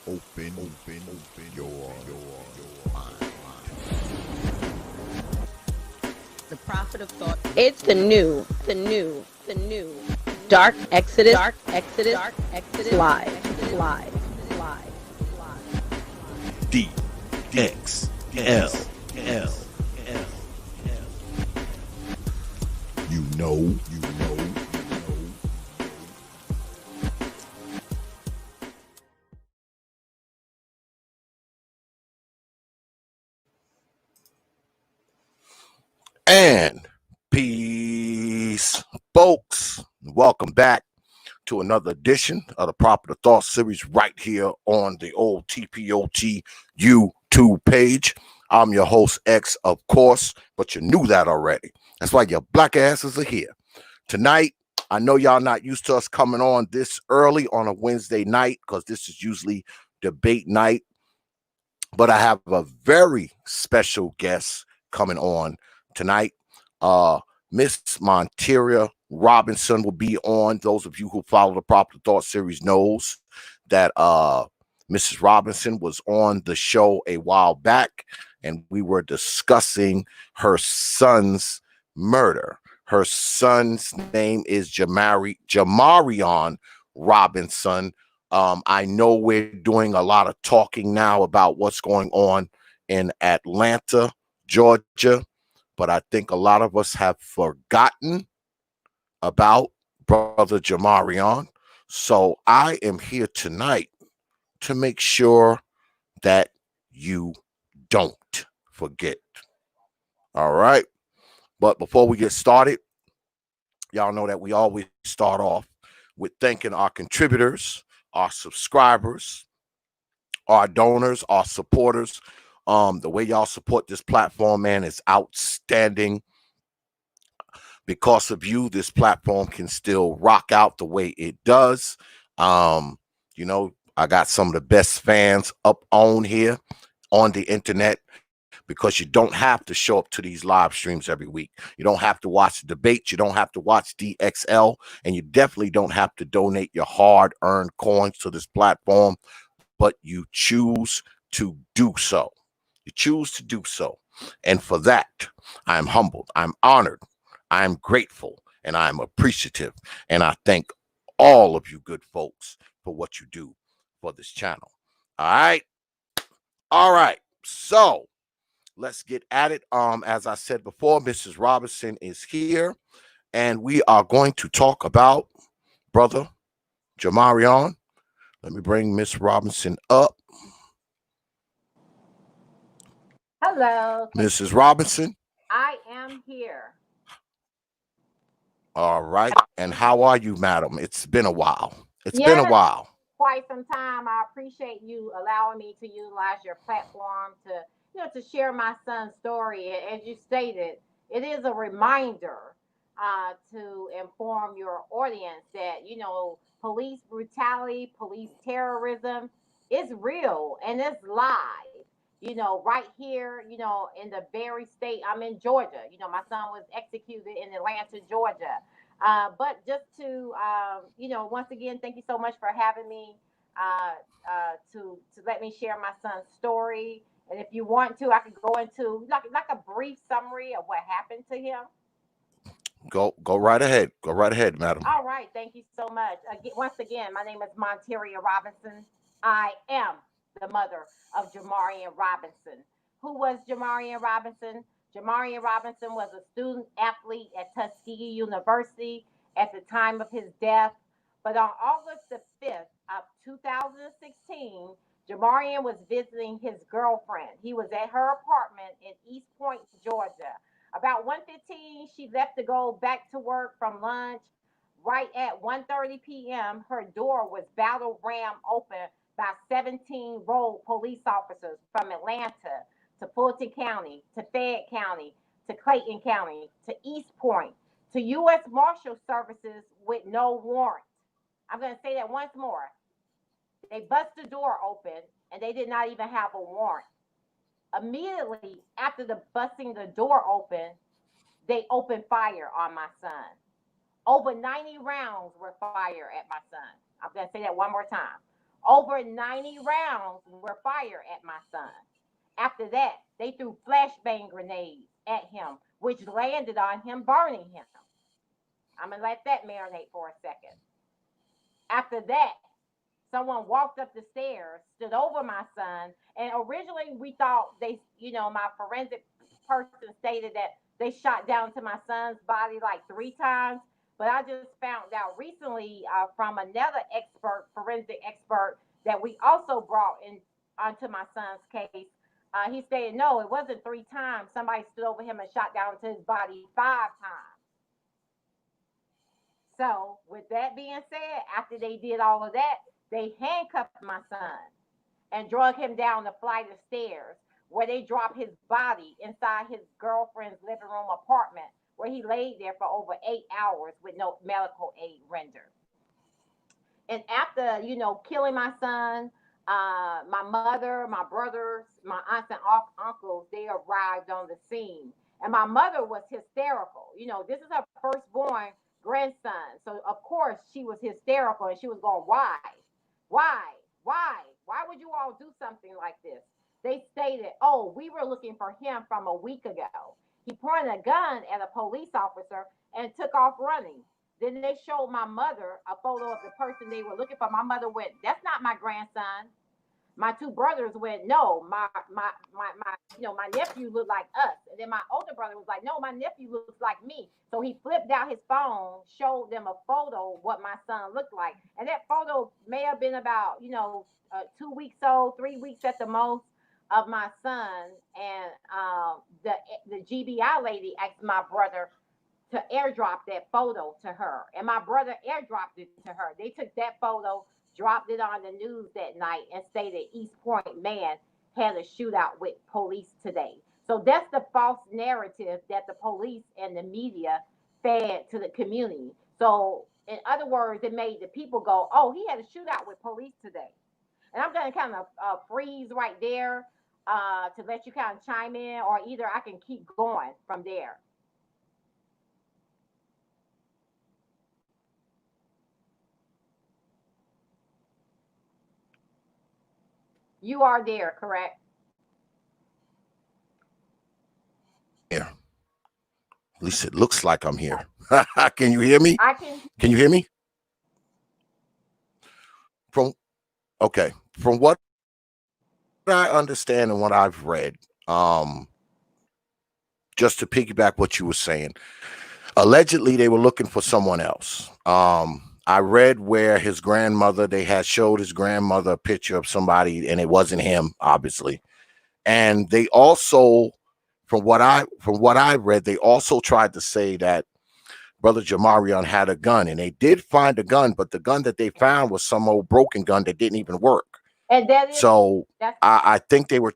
Open your mind. The prophet of thought. It's the new dark exodus live. D.X.L. You know. And peace, folks. Welcome back to another edition of the Proper Thought series right here on the old T.P.O.T YouTube page. I'm your host, X, of course, but you knew that already. That's why your black asses are here. Tonight, I know y'all not used to us coming on this early on a Wednesday night because this is usually debate night, but I have a very special guest coming on tonight. Miss Monteira Robinson will be on. Those of you who follow the Proper Thought series knows that Mrs. Robinson was on the show a while back, and we were discussing her son's murder. Her son's name is Jamarion Robinson. I know we're doing a lot of talking now about what's going on in Atlanta, Georgia, but I think a lot of us have forgotten about brother Jamarion. So I am here tonight to make sure that you don't forget. All right. But before we get started, y'all know that we always start off with thanking our contributors, our subscribers, our donors, our supporters. The way y'all support this platform, man, is outstanding. Because of you, this platform can still rock out the way it does. I got some of the best fans up on here on the internet, because you don't have to show up to these live streams every week. You don't have to watch the debates. You don't have to watch D.X.L, and you definitely don't have to donate your hard-earned coins to this platform, but you choose to do so. You choose to do so. And for that, I'm humbled. I'm honored. I'm grateful, and I'm appreciative. And I thank all of you good folks for what you do for this channel. All right. So let's get at it. As I said before, Mrs. Robinson is here, and we are going to talk about brother Jamarion. Let me bring Miss Robinson up. Hello. Mrs. Robinson. I am here. All right. And how are you, madam? It's been a while. It's Yes, been a while. quite some time. I appreciate you allowing me to utilize your platform to share my son's story. As you stated, it is a reminder to inform your audience that, police brutality, police terrorism is real and it's live. Right here, in the very state, I'm in Georgia. My son was executed in Atlanta, Georgia. But just to, once again, thank you so much for having me to let me share my son's story. And if you want to, I could go into like a brief summary of what happened to him. Go right ahead. Go right ahead, madam. All right, thank you so much. Once again, my name is Monteira Robinson. I am the mother of Jamarion Robinson. Who was Jamarion Robinson? Jamarion Robinson was a student athlete at Tuskegee University at the time of his death. But on August the 5th of 2016, Jamarion was visiting his girlfriend. He was at her apartment in East Point, Georgia. About 1:15, she left to go back to work from lunch. Right at 1:30 p.m., her door was battle ram open by 17 road police officers from Atlanta to Fulton County, to Fayette County, to Clayton County, to East Point, to U.S. Marshal Services with no warrant. I'm going to say that once more. They bust the door open and they did not even have a warrant. Immediately after the busting the door open, they opened fire on my son. Over 90 rounds were fired at my son. I'm going to say that one more time. Over 90 rounds were fired at my son. After that, they threw flashbang grenades at him, which landed on him, burning him. I'm going to let that marinate for a second. After that, someone walked up the stairs, stood over my son, and originally we thought my forensic person stated that they shot down to my son's body like 3 times. But I just found out recently from another expert, forensic expert, that we also brought in onto my son's case. He stated no, it wasn't 3 times. Somebody stood over him and shot down to his body 5 times. So, with that being said, after they did all of that, they handcuffed my son and drug him down the flight of stairs where they dropped his body inside his girlfriend's living room apartment where he laid there for over 8 hours with no medical aid rendered. And after, killing my son, my mother, my brothers, my aunts and uncles, they arrived on the scene. And my mother was hysterical. This is her firstborn grandson. So, of course, she was hysterical and she was going, why? Why? Why? Why would you all do something like this? They stated, oh, we were looking for him from a week ago. He pointed a gun at a police officer and took off running. Then they showed my mother a photo of the person they were looking for. My mother went, that's not my grandson. My 2 brothers went, no, my nephew looked like us. And then my older brother was like, no, my nephew looks like me. So he flipped out his phone, showed them a photo of what my son looked like. And that photo may have been about, 2 weeks old, 3 weeks at the most of my son. And the GBI lady asked my brother to airdrop that photo to her. And my brother airdropped it to her. They took that photo, dropped it on the news that night, and stated East Point man had a shootout with police today. So that's the false narrative that the police and the media fed to the community. So in other words, it made the people go, oh, he had a shootout with police today. And I'm going to kind of freeze right there to let you kind of chime in, or either I can keep going from there. You are there, correct? Here. At least it looks like I'm here. Can you hear me? I can. Can you hear me? From what I understand and what I've read, just to piggyback what you were saying, allegedly they were looking for someone else. I read where his grandmother, they had showed his grandmother a picture of somebody, and it wasn't him, obviously. And they also, from what I read, they also tried to say that brother Jamarion had a gun, and they did find a gun, but the gun that they found was some old broken gun that didn't even work. And So I think they were.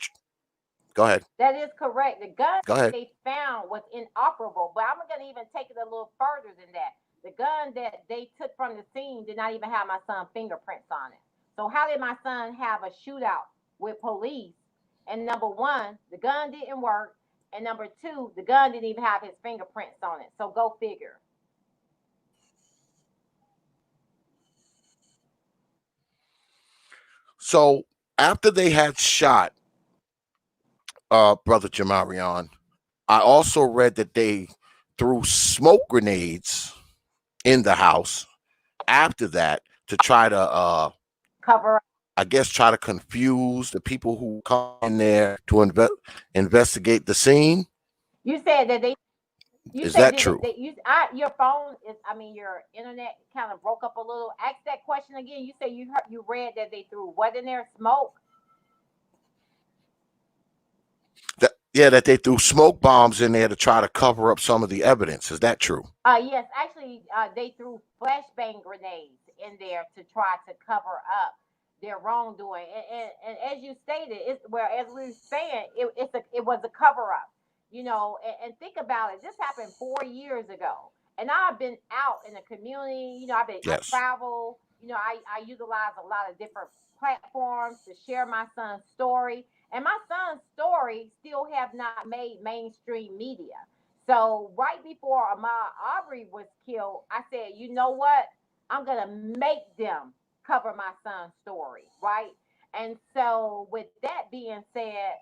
Go ahead. That is correct. The gun they found was inoperable, but I'm going to even take it a little further than that. The gun that they took from the scene did not even have my son's fingerprints on it. So how did my son have a shootout with police? And number one, the gun didn't work. And number two, the gun didn't even have his fingerprints on it. So go figure. So after they had shot brother Jamarion, I also read that they threw smoke grenades in the house after that to try to cover, I guess, try to confuse the people who come in there to investigate the scene. You said that they. Is that true? Your phone is. I mean, your internet kind of broke up a little. Ask that question again. You say you read that they threw what in there? Smoke. That they threw smoke bombs in there to try to cover up some of the evidence. Is that true? Yes, actually, they threw flashbang grenades in there to try to cover up their wrongdoing. And as you stated, as we were saying, it was a cover up. And think about it. This happened 4 years ago, and I've been out in the community. I travel. I utilize a lot of different platforms to share my son's story. And my son's story still have not made mainstream media. So right before Ahmaud Arbery was killed, I said, you know what? I'm going to make them cover my son's story, right? And so, with that being said,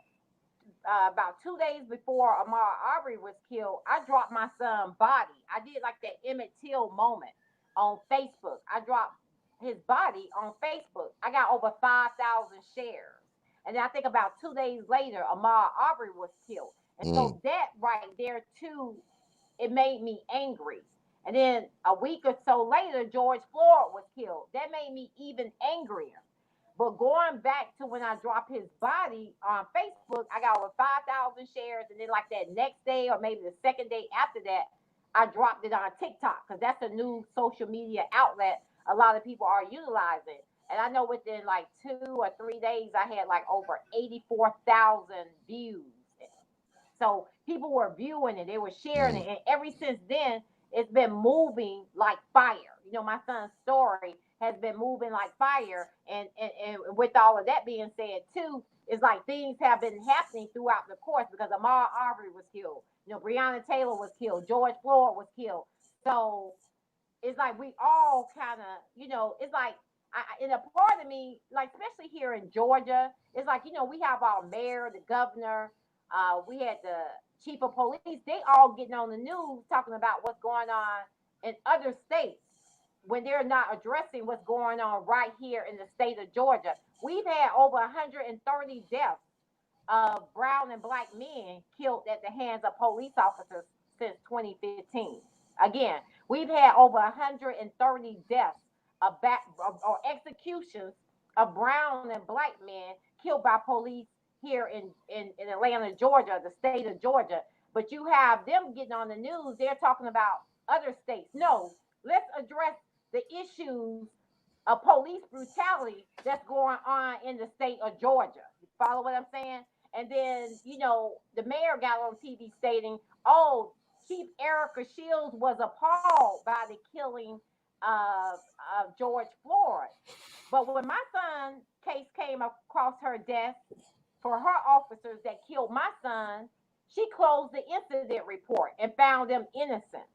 about 2 days before Ahmaud Arbery was killed, I dropped my son's body. I did like that Emmett Till moment on Facebook. I dropped his body on Facebook. I got over 5,000 shares. And then I think about 2 days later, Ahmaud Arbery was killed. And so that right there, too, it made me angry. And then a week or so later, George Floyd was killed. That made me even angrier. But going back to when I dropped his body on Facebook, I got over 5,000 shares. And then, like that next day, or maybe the second day after that, I dropped it on TikTok because that's a new social media outlet a lot of people are utilizing. And I know within like 2 or 3 days, I had like over 84,000 views. So people were viewing it, they were sharing it, and ever since then, it's been moving like fire. You know, my son's story has been moving like fire, and with all of that being said, too, it's like things have been happening throughout the course because Ahmaud Arbery was killed, you know, Breonna Taylor was killed, George Floyd was killed. So it's like we all kind of, you know, it's like, in a part of me, like especially here in Georgia, it's like, you know, we have our mayor, the governor, we had the chief of police. They all getting on the news talking about what's going on in other states when they're not addressing what's going on right here in the state of Georgia. We've had over 130 deaths of brown and black men killed at the hands of police officers since 2015. Again, we've had over 130 deaths or executions of brown and black men killed by police here in Atlanta, Georgia, the state of Georgia. But you have them getting on the news, they're talking about other states. No, let's address the issues of police brutality that's going on in the state of Georgia. You follow what I'm saying? And then, you know, the mayor got on TV stating, oh, Chief Erica Shields was appalled by the killing of George Floyd. But when my son case came across her desk for her officers that killed my son, she closed the incident report and found them innocent.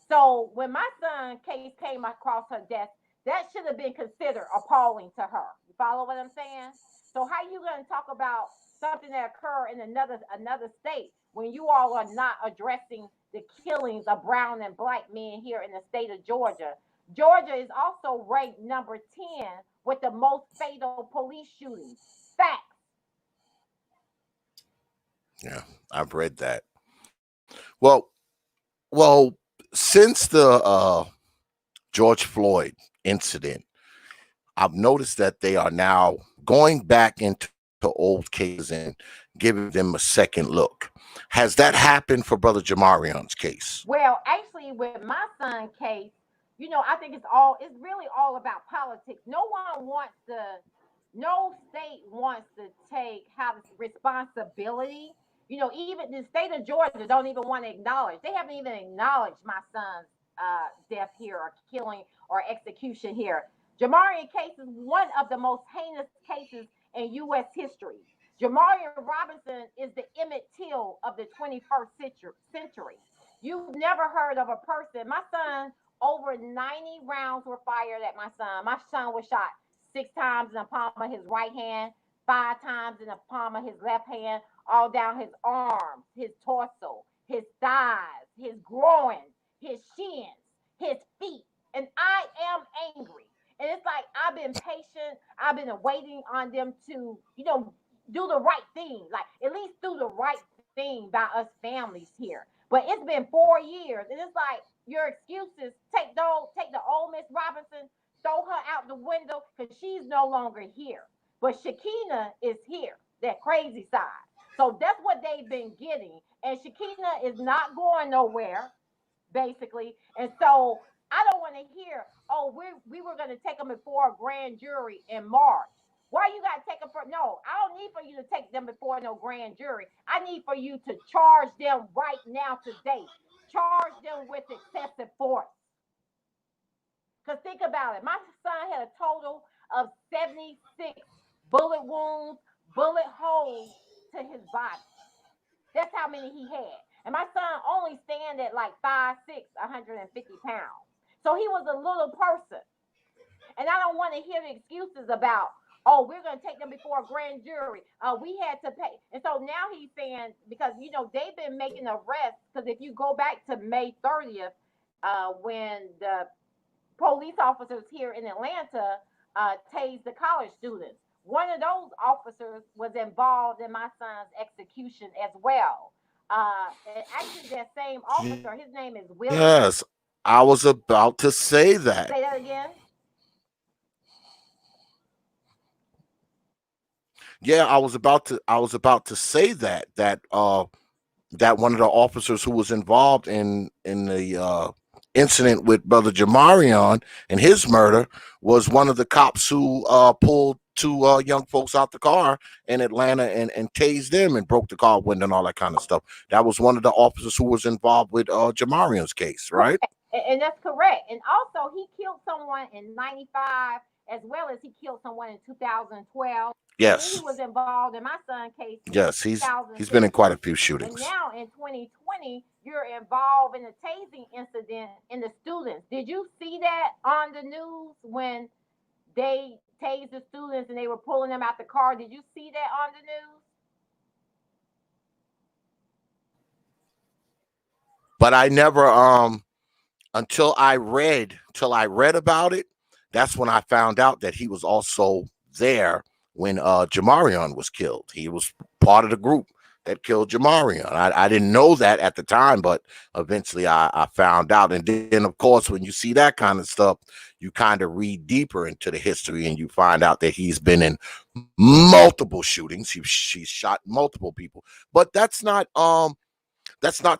So when my son case came across her desk, that should have been considered appalling to her. You follow what I'm saying? So how you going to talk about something that occurred in another state when you all are not addressing the killings of brown and black men here in the state of Georgia? Georgia is also ranked number 10 with the most fatal police shootings. Facts. Yeah, I've read that. Well, since the George Floyd incident, I've noticed that they are now going back into old cases and giving them a second look. Has that happened for Brother Jamarion's case? Well, actually, with my son case, you know, I think it's really all about politics. No state wants to take have responsibility. You know, even the state of Georgia don't even want to acknowledge. They haven't even acknowledged my son's death here or killing or execution here. Jamarion case is one of the most heinous cases in U.S. history. Jamarion Robinson is the Emmett Till of the 21st century. You've never heard of a person. My son, over 90 rounds were fired at my son. My son was shot 6 times in the palm of his right hand, 5 times in the palm of his left hand, all down his arms, his torso, his thighs, his groin, his shins, his feet. And I am angry. And it's like I've been patient. I've been waiting on them to, you know, do the right thing. Like at least do the right thing by us families here. But it's been 4 years, and it's like your excuses. Take the old Miss Robinson, throw her out the window because she's no longer here. But Shakina is here, that crazy side. So that's what they've been getting. And Shakina is not going nowhere, basically. And so I don't want to hear, oh, we were going to take them before a grand jury in March. Why you got to take them for? No, I don't need for you to take them before no grand jury. I need for you to charge them right now today. Charge them with excessive force. Because think about it. My son had a total of 76 bullet wounds, bullet holes to his body. That's how many he had. And my son only stand at like 5'6", 150 pounds. So he was a little person. And I don't want to hear the excuses about, oh, we're going to take them before a grand jury. We had to pay. And so now he's saying, because, they've been making arrests, because if you go back to May 30th, when the police officers here in Atlanta tased the college students, one of those officers was involved in my son's execution as well. And actually, that same officer, his name is Willie. Yes, I was about to say that. Say that again. Yeah, I was about to say that that one of the officers who was involved in the incident with brother Jamarion and his murder was one of the cops who pulled two young folks out the car in Atlanta and tased them and broke the car window and all that kind of stuff. That was one of the officers who was involved with Jamarion's case, right? And that's correct. And also, he killed someone in '95, as well as he killed someone in 2012. Yes. He was involved in my son's case. Yes, he's been in quite a few shootings. And now in 2020, you're involved in a tasing incident in the students. Did you see that on the news when they tased the students and they were pulling them out the car? Did you see that on the news? But I never until I read about it. That's when I found out that he was also there when Jamarion was killed. He was part of the group that killed Jamarion. I didn't know that at the time, but eventually I found out. And then, of course, when you see that kind of stuff, you kind of read deeper into the history and you find out that he's been in multiple shootings. He's shot multiple people. But that's not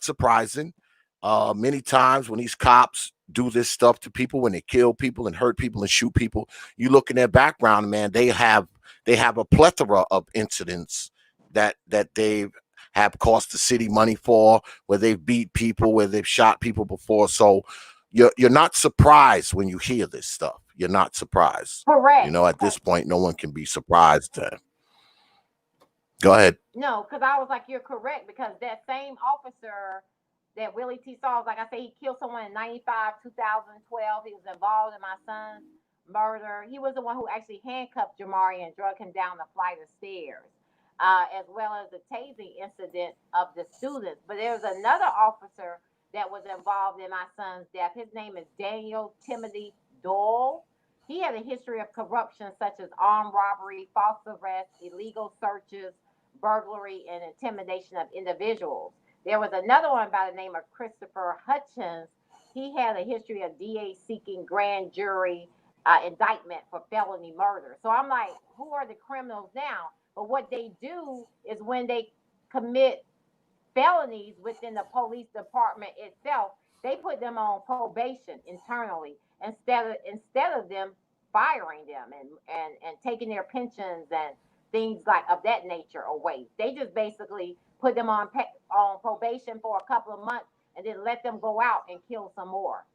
surprising. Many times when these cops do this stuff to people, when they kill people and hurt people and shoot people, you look in their background, man, they have a plethora of incidents that they have cost the city money for, where they've beat people, where they've shot people before. So you're not surprised when you hear this stuff. You're not surprised. Correct. At this point, no one can be surprised. Go ahead. No, because I was like, you're correct, because that same officer that Willie T. Sauls, like I say, he killed someone in '95, 2012. He was involved in my son's murder. He was the one who actually handcuffed Jamari and drug him down the flight of stairs, as well as the tasing incident of the students. But there was another officer that was involved in my son's death. His name is Daniel Timothy Doyle. He had a history of corruption such as armed robbery, false arrest, illegal searches, burglary, and intimidation of individuals. There was another one by the name of Christopher Hutchins. He had a history of DA seeking grand jury indictment for felony murder. So I'm like, who are the criminals now? But what they do is when they commit felonies within the police department itself, they put them on probation internally instead of them firing them and taking their pensions and things like of that nature away. They just basically put them on probation for a couple of months and then let them go out and kill some more.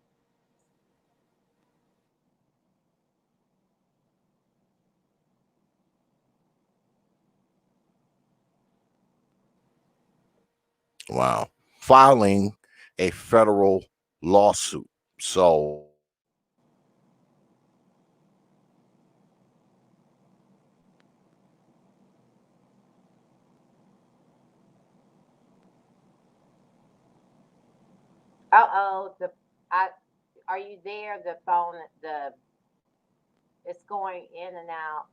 Wow. Filing a federal lawsuit. So Are you there? The phone, it's going in and out.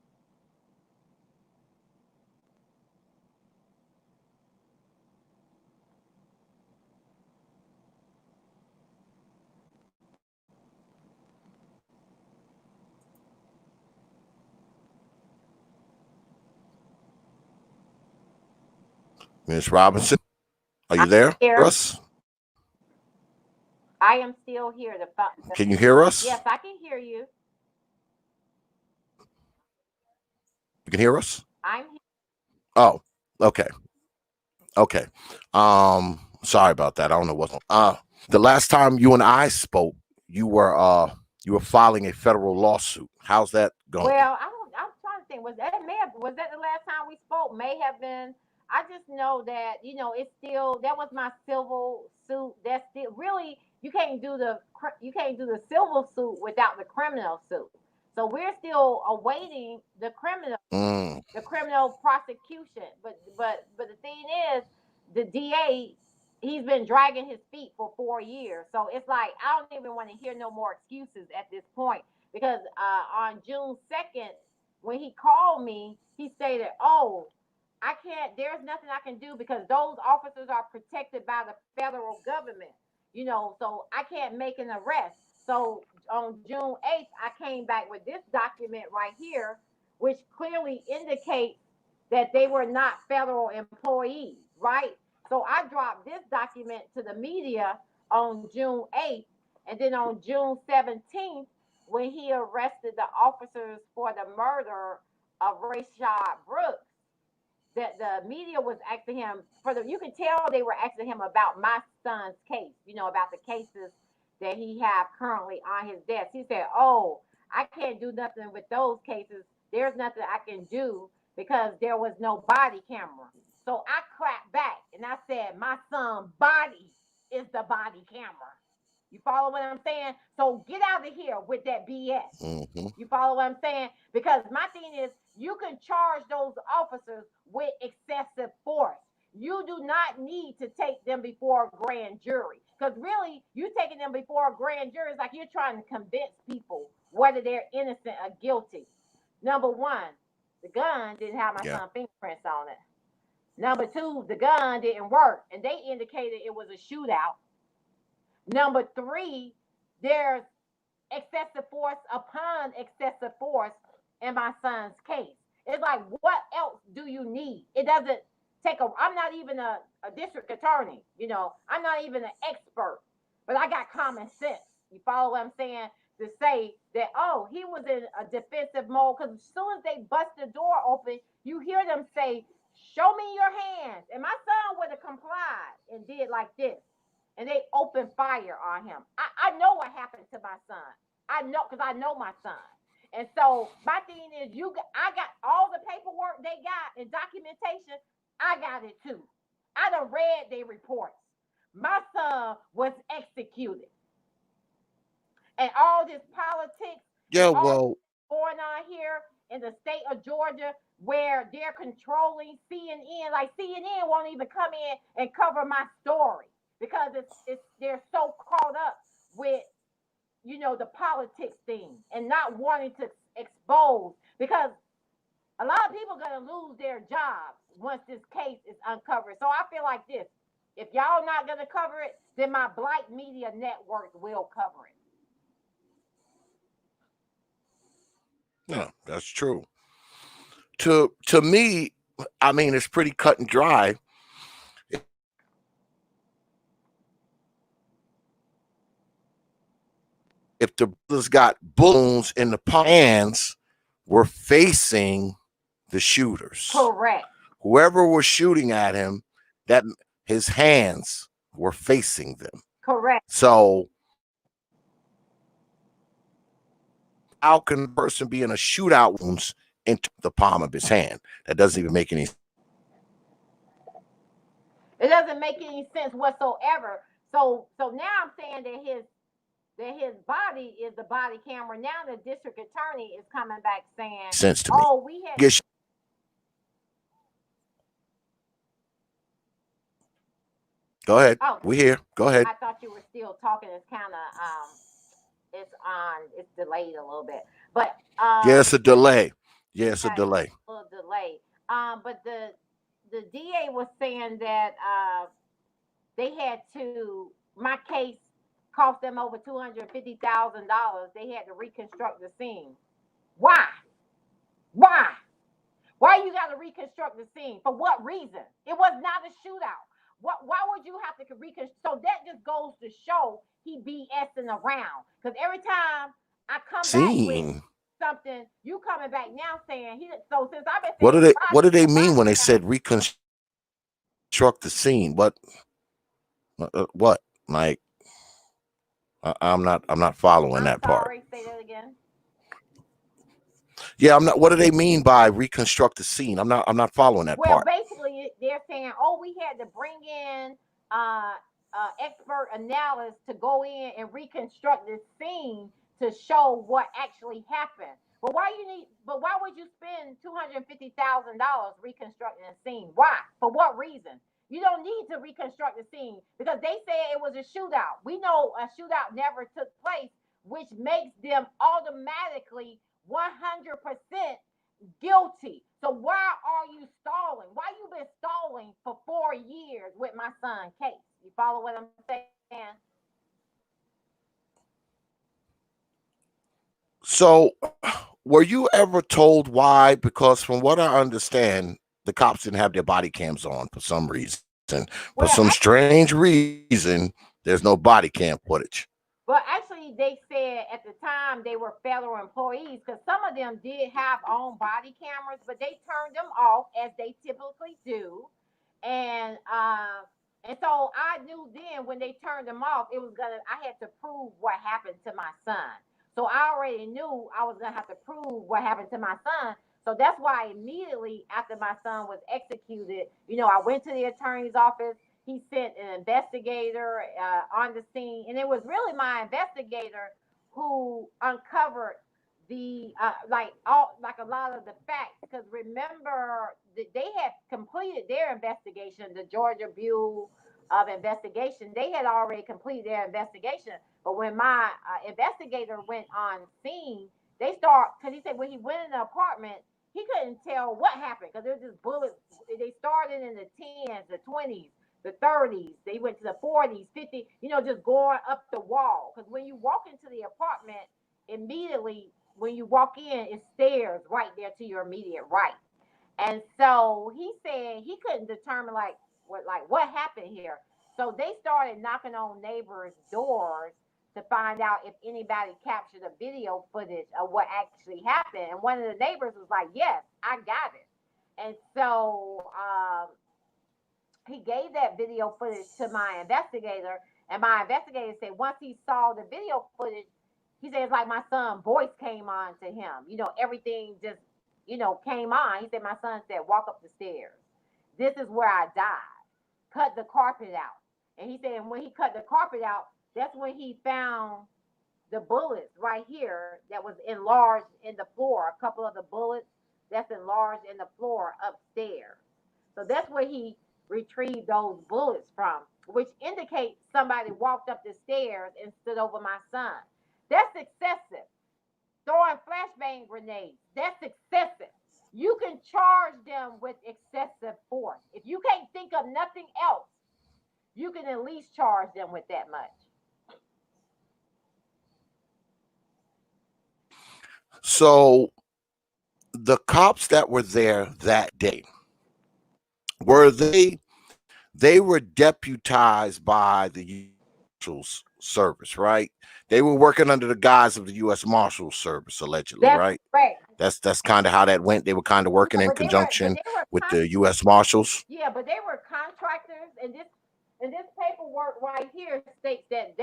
Ms. Robinson, are you there for us? I am still here. Can you hear us? Yes, I can hear you. You can hear us? I'm here. Oh, okay. Okay. Sorry about that. I don't know what's the last time you and I spoke, you were filing a federal lawsuit. How's that going? Well, I'm trying to think. Was that the last time we spoke? May have been. I just know that it's still, that was my civil suit. That's still really, you can't do the civil suit without the criminal suit. So we're still awaiting the criminal prosecution. But the thing is, the DA, he's been dragging his feet for 4 years. So it's like I don't even want to hear no more excuses at this point, because on June 2nd, when he called me, he stated, "Oh, I can't. There's nothing I can do because those officers are protected by the federal government. So I can't make an arrest." So on June 8th, I came back with this document right here, which clearly indicates that they were not federal employees, right? So I dropped this document to the media on June 8th, and then on June 17th, when he arrested the officers for the murder of Rayshard Brooks, that the media was asking him you can tell they were asking him about my son's case, about the cases that he have currently on his desk. He said, "Oh, I can't do nothing with those cases. There's nothing I can do because there was no body camera." So I clapped back and I said, "My son's body is the body camera." You follow what I'm saying? So get out of here with that BS. Mm-hmm. You follow what I'm saying? Because my thing is, you can charge those officers with excessive force. You do not need to take them before a grand jury. Because really, you taking them before a grand jury is like you're trying to convince people whether they're innocent or guilty. Number one, the gun didn't have my son's fingerprints on it. Number two, the gun didn't work, and they indicated it was a shootout. Number three, there's excessive force upon excessive force in my son's case. It's like, what else do you need? It doesn't take I'm not even a district attorney, I'm not even an expert, but I got common sense. You follow what I'm saying? To say that, oh, he was in a defensive mode, because as soon as they bust the door open, you hear them say, "Show me your hands." And my son would have complied and did like this. And they opened fire on him. I know what happened to my son. I know, because I know my son. And so my thing is, I got all the paperwork they got and documentation. I got it too. I done read their reports. My son was executed. And all this politics going on here in the state of Georgia, where they're controlling CNN. Like CNN won't even come in and cover my story, because they're so caught up with the politics thing and not wanting to expose, because a lot of people are going to lose their jobs once this case is uncovered. So I feel like this: if y'all not going to cover it, then my Black Media Network will cover it. Yeah, that's true. To me, I mean, it's pretty cut and dry. If the brothers got balloons in the hands, were facing the shooters. Correct. Whoever was shooting at him, that his hands were facing them. Correct. So how can a person be in a shootout wounds into the palm of his hand? That doesn't even make any sense. It doesn't make any sense whatsoever. So now I'm saying that his body is the body camera. Now the district attorney is coming back saying, sense to me. "Oh, we had." Go ahead. Oh, we here. Go ahead. I thought you were still talking. It's kind of it's delayed a little bit, but yeah, it's a delay. Yeah, it's a delay. A little delay. But the DA was saying that they had to. My case cost them over $250,000. They had to reconstruct the scene. Why? Why you got to reconstruct the scene? For what reason? It was not a shootout. Why would you have to reconstruct? So that just goes to show he BSing around. Because every time I come back with something, you coming back now saying he. So since I've been saying, what do they mean when they said reconstruct the scene? What? Like, I'm not following that part. Say that again. Yeah, I'm not. What do they mean by reconstruct the scene? I'm not following that part. Well, basically, they're saying, "Oh, we had to bring in expert analysts to go in and reconstruct this scene to show what actually happened." But why would you spend $250,000 reconstructing a scene? Why? For what reason? You don't need to reconstruct the scene because they said it was a shootout. We know a shootout never took place, which makes them automatically 100% guilty. So why are you stalling? Why you been stalling for 4 years with my son Case? You follow what I'm saying? So, were you ever told why? Because from what I understand, the cops didn't have their body cams on for some reason. For Well, some strange reason, there's no body cam footage. Well, actually, they said at the time they were federal employees because some of them did have own body cameras, but they turned them off as they typically do. And so I knew then when they turned them off, I had to prove what happened to my son. So I already knew I was gonna have to prove what happened to my son. So that's why immediately after my son was executed, I went to the attorney's office. He sent an investigator on the scene, and it was really my investigator who uncovered the like a lot of the facts. Because remember, they had completed their investigation, the Georgia Bureau of Investigation. They had already completed their investigation, but when my investigator went on scene, because he said when he went in the apartment, he couldn't tell what happened because there's just bullets. They started in the tens, the 20s, the 30s. They went to the 40s, 50s, just going up the wall. Because when you walk into the apartment, immediately when you walk in, it's stairs right there to your immediate right. And so he said he couldn't determine what happened here. So they started knocking on neighbors' doors to find out if anybody captured the video footage of what actually happened. And one of the neighbors was like, "Yes, I got it." And so he gave that video footage to my investigator, and my investigator said once he saw the video footage, he said it's like my son's voice came on to him. Everything just came on. He said my son said, "Walk up the stairs. This is where I died. Cut the carpet out." And he said, and when he cut the carpet out, that's when he found the bullets right here that was enlarged in the floor. A couple of the bullets that's enlarged in the floor upstairs. So that's where he retrieved those bullets from, which indicates somebody walked up the stairs and stood over my son. That's excessive. Throwing flashbang grenades, that's excessive. You can charge them with excessive force. If you can't think of nothing else, you can at least charge them with that much. So, the cops that were there that day, were they were deputized by the Marshals Service, right? They were working under the guise of the U.S. Marshals Service, allegedly, That's right? correct. That's kind of how that went. They were kind of working in But conjunction they were with the U.S. Marshals. yeah, but they were contractors, and this paperwork right here states that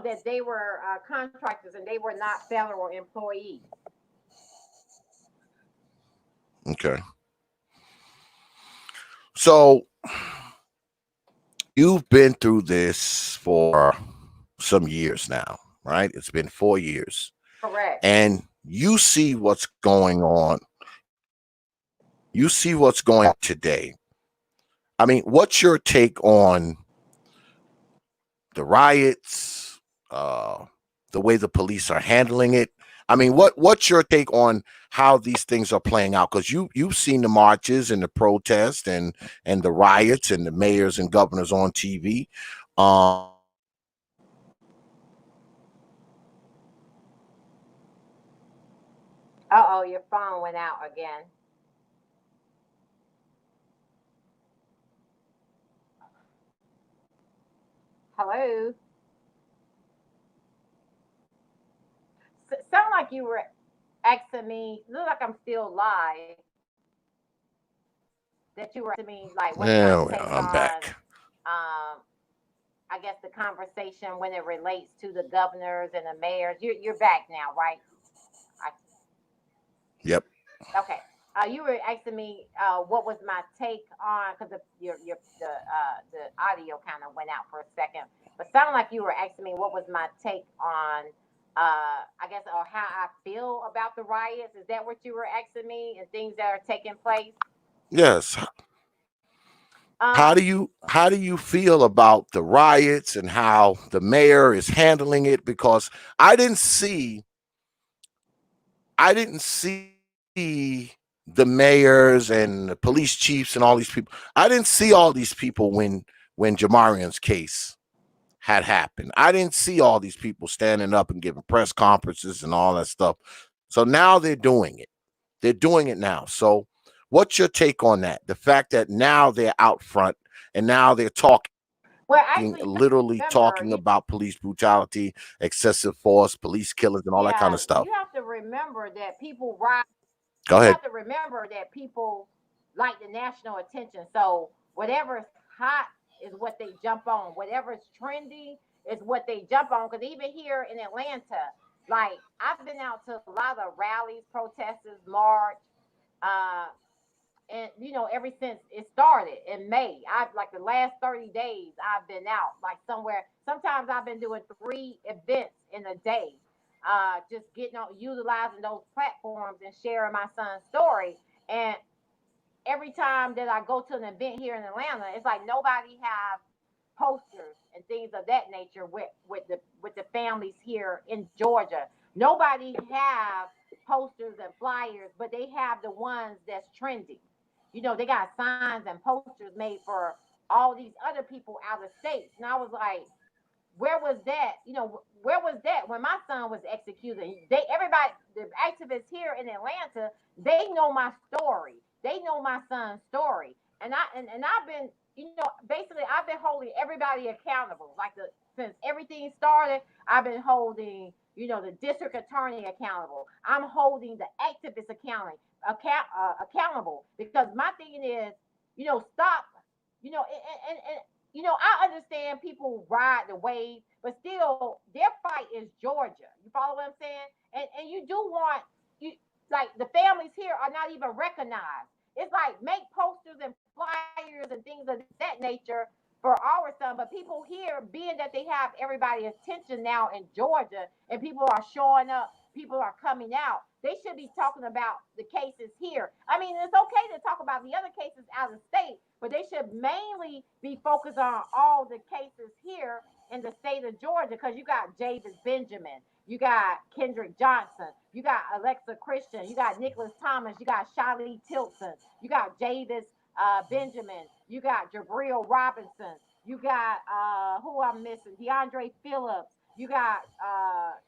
that they were contractors and they were not federal employees. Okay. So you've been through this for some years now, right? It's been 4 years. Correct. And you see what's going on. You see what's going on today. I mean, what's your take on the riots, the way the police are handling it? I mean, what's your take on how these things are playing out? Because you've seen the marches and the protests and the riots and the mayors and governors on TV. Uh-oh, your phone went out again. Hello. Sound like you were asking me. Look like I'm still live. That you were asking me like, what's my Yeah, take I'm on? back. I guess the conversation when it relates to the governors and the mayors. You're back now, right? I, Yep. okay. You were asking me what was my take on because the audio kind of went out for a second, but sounded like you were asking me what was my take on I guess, or how I feel about the riots. Is that what you were asking me, and things that are taking place? Yes. Um, How do you feel about the riots and how the mayor is handling it? Because I didn't see I didn't see the mayors and the police chiefs and all these people. I didn't see all these people when Jamarion's case had happened. I didn't see all these people standing up and giving press conferences and all that stuff. So now they're doing it. They're doing it now. So what's your take on that? The fact that now they're out front and now they're well, actually, you have to literally remember, talking about police brutality, excessive force, police killings, and all that kind yeah, of stuff. you have to remember that people riot. Go You ahead. have to remember that people like the national attention. So whatever's hot is what they jump on. Whatever's trendy is what they jump on. Because even here in Atlanta, like I've been out to a lot of rallies, protesters, march, uh, and ever since it started in May, I've like the last 30 days I've been out like somewhere. Sometimes I've been doing 3 events in a day, just getting on utilizing those platforms and sharing my son's story. And every time that I go to an event here in Atlanta, it's like nobody have posters and things of that nature with the families here in Georgia. Nobody have posters and flyers, but they have the ones that's trending. They got signs and posters made for all these other people out of state. And I was like, where was that? Where was that when my son was executed? Everybody, the activists here in Atlanta, they know my story. They know my son's story, and I've been, basically, I've been holding everybody accountable. Like since everything started, I've been holding, the district attorney accountable. I'm holding the activists accountable because my thing is, stop, and I understand people ride the wave, but still, their fight is Georgia. You follow what I'm saying? And you do want you like the families here are not even recognized. It's like make posters and flyers and things of that nature for our son, but people here, being that they have everybody's attention now in Georgia, and people are showing up, people are coming out. They should be talking about the cases here. I mean, it's okay to talk about the other cases out of state, but they should mainly be focused on all the cases here in the state of Georgia because you got Javis Benjamin, you got Kendrick Johnson, you got Alexa Christian, you got Nicholas Thomas, you got Shiley Tilton, you got Javis Benjamin, you got Jamarion Robinson, you got who I'm missing, DeAndre Phillips, you got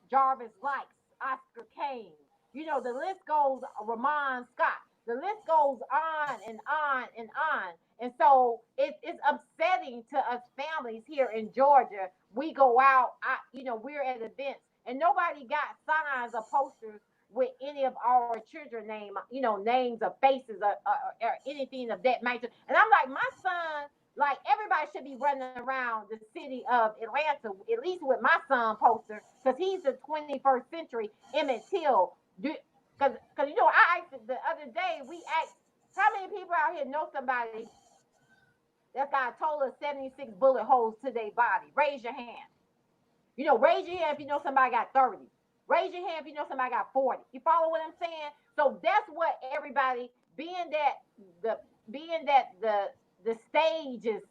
Jarvis Likes, Oscar Kane. The list goes, Ramon Scott. The list goes on and on and on. And so it's upsetting to us families here in Georgia. We go out, we're at events, and nobody got signs or posters with any of our children names or faces or anything of that nature. And I'm like, my son, like everybody should be running around the city of Atlanta, at least with my son poster, because he's the 21st century Mpnteira. Because I asked the other day, we asked how many people out here know somebody that's got a total of 76 bullet holes to their body. Raise your hand. Raise your hand if you know somebody got 30. Raise your hand if you know somebody got 40. You follow what I'm saying? So that's what everybody, being that the stage is,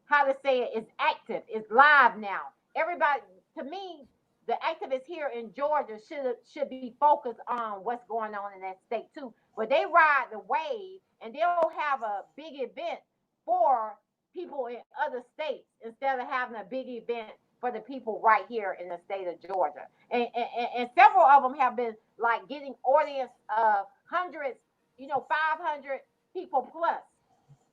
how to say it, is active, is live now. Everybody, to me, the activists here in Georgia should be focused on what's going on in that state too. But they ride the wave and they'll have a big event for people in other states instead of having a big event for the people right here in the state of Georgia. And several of them have been like getting audience of hundreds, 500 people plus.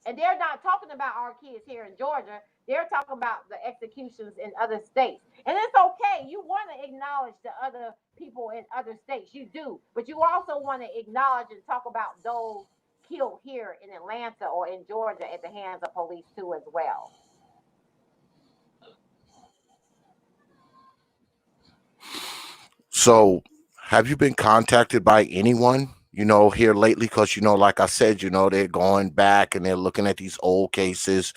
And they're not talking about our kids here in Georgia. They're talking about the executions in other states. And it's okay. You want to acknowledge the other people in other states. You do. But you also want to acknowledge and talk about those killed here in Atlanta or in Georgia at the hands of police too as well. So have you been contacted by anyone, here lately? Because, like I said, they're going back and they're looking at these old cases,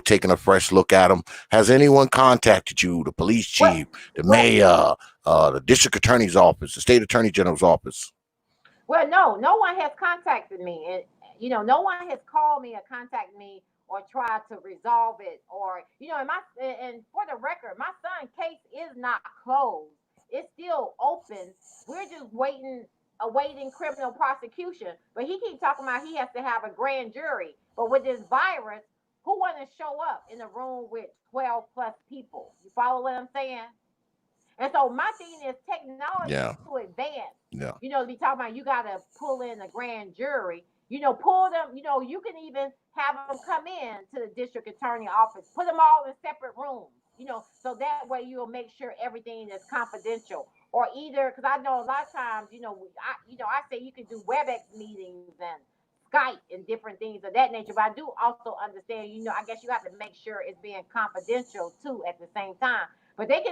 taking a fresh look at them. Has anyone contacted you, the police chief, the mayor, the district attorney's office, the state attorney general's office? Well, no one has contacted me, and no one has called me or contacted me or tried to resolve it, or and for the record, my son's case is not closed. It's still open. We're just awaiting criminal prosecution. But he keeps talking about he has to have a grand jury. But with this virus, who want to show up in a room with 12 plus people? You follow what I'm saying? And so my thing is technology is too advanced. Yeah. To be talking about you got to pull in a grand jury. Pull them. You can even have them come in to the district attorney office. Put them all in separate rooms. So that way you'll make sure everything is confidential. Or either because I know a lot of times, I say you can do WebEx meetings and Skype and different things of that nature. But I do also understand, I guess you have to make sure it's being confidential too at the same time. But there's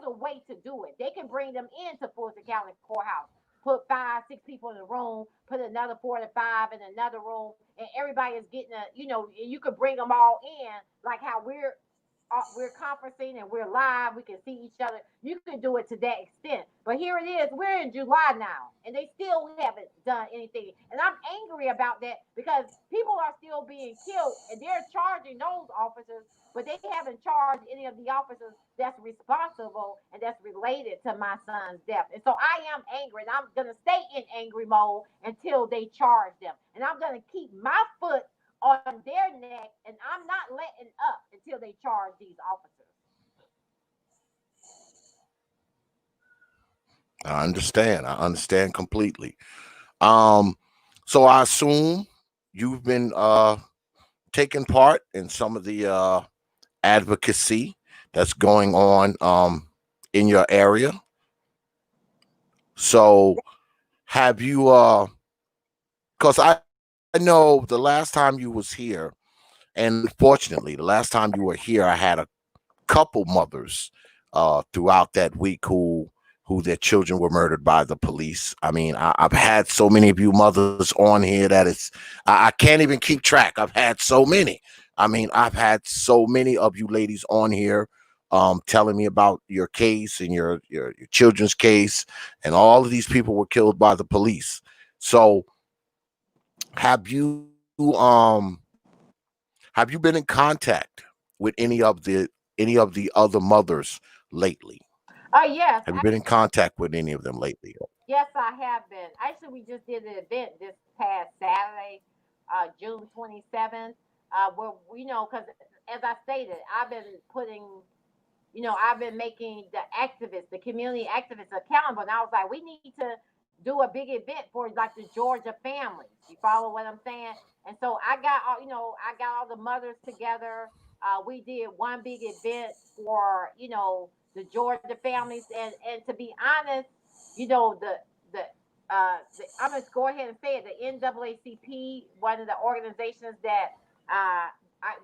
a way to do it. They can bring them into Fulton County Courthouse, put 5, 6 people in a room, put another 4 to 5 in another room, and everybody is getting you could bring them all in, like how we're conferencing and we're live. We can see each other. You can do it to that extent. But here it is. We're in July now, and they still haven't done anything. And I'm angry about that because people are still being killed, and they're charging those officers, but they haven't charged any of the officers that's responsible and that's related to my son's death. And so I am angry, and I'm going to stay in angry mode until they charge them. And I'm going to keep my foot on their neck, and I'm not letting up until they charge these officers. I understand completely. So I assume you've been taking part in some of the advocacy that's going on in your area. So have you because I know the last time you was here, and unfortunately the last time you were here, I had a couple mothers throughout that week who their children were murdered by the police. I mean, I've had so many of you mothers on here that I can't even keep track. I've had so many. I mean, I've had so many of you ladies on here telling me about your case and your children's case, and all of these people were killed by the police. So have you been in contact with any of the other mothers lately? Yes. Have you been in contact with any of them lately? Yes, I have been. Actually, we just did an event this past Saturday, June 27th, where because as I stated, I've been making the community activists accountable. And I was like, we need to do a big event for like the Georgia families. You follow what I'm saying? And so I got all the mothers together. We did one big event for the Georgia families, and to be honest, I'm gonna go ahead and say it. The NAACP, one of the organizations that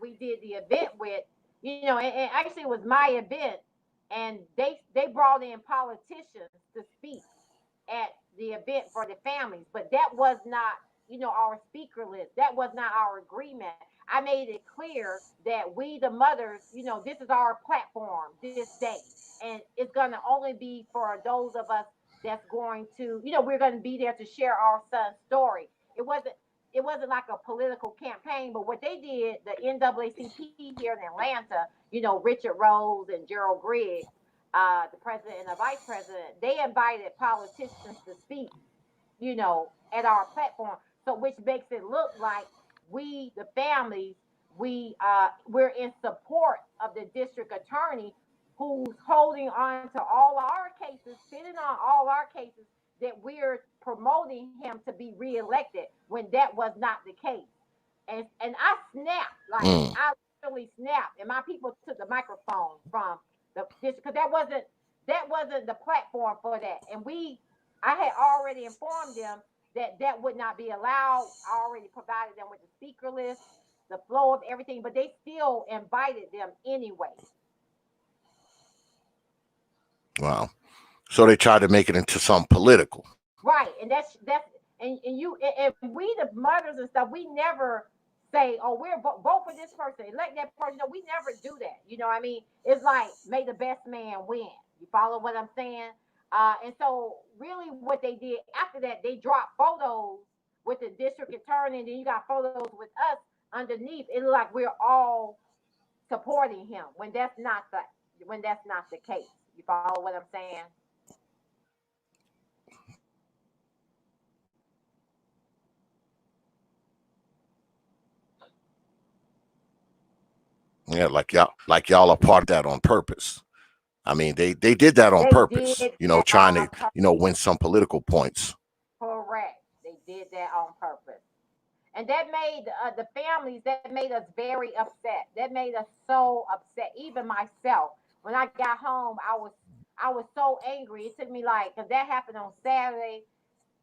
we did the event with, and actually it was my event, and they brought in politicians to speak at the event for the families, but that was not our speaker list. That was not our agreement. I made it clear that we, the mothers, this is our platform this day, and it's going to only be for those of us that's going to, we're going to be there to share our son's story. It wasn't like a political campaign, but what they did, the NAACP here in Atlanta, Richard Rose and Gerald Griggs, the president and the vice president, they invited politicians to speak, at our platform. So which makes it look like we, the families, we're in support of the district attorney who's holding on to all our cases, sitting on all our cases, that we're promoting him to be reelected when that was not the case. And I snapped, like I literally snapped, and my people took the microphone from the district because that wasn't the platform for that. And I had already informed them that would not be allowed. I already provided them with the speaker list, the flow of everything, but they still invited them anyway. Wow. So they tried to make it into something political. Right. And that's and we the mothers and stuff, we never say, oh, we're vote for this person, elect that person. No, we never do that. You know what I mean? It's like, may the best man win. You follow what I'm saying? And so really what they did after that, they dropped photos with the district attorney, and then you got photos with us underneath. It looked like we're all supporting him when that's not the case. You follow what I'm saying? Yeah, like y'all are part of that on purpose. I mean, they did that on They did purpose, that trying on to, purpose. win some political points. Correct. They did that on purpose. And that made the families, that made us very upset. That made us so upset. Even myself, when I got home, I was so angry. It took me like, because that happened on Saturday.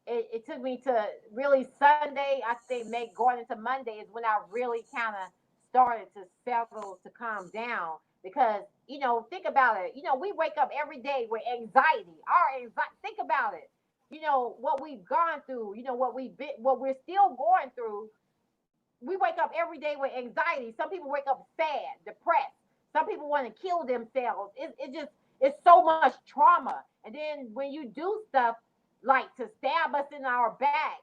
It took me to really Sunday. I think maybe going into Monday is when I really kind of started to settle, to calm down. Because think about it. We wake up every day with anxiety. Our anxiety. Think about it. What we've gone through. What we've been, what we're still going through. We wake up every day with anxiety. Some people wake up sad, depressed. Some people want to kill themselves. It's so much trauma. And then when you do stuff like to stab us in our back,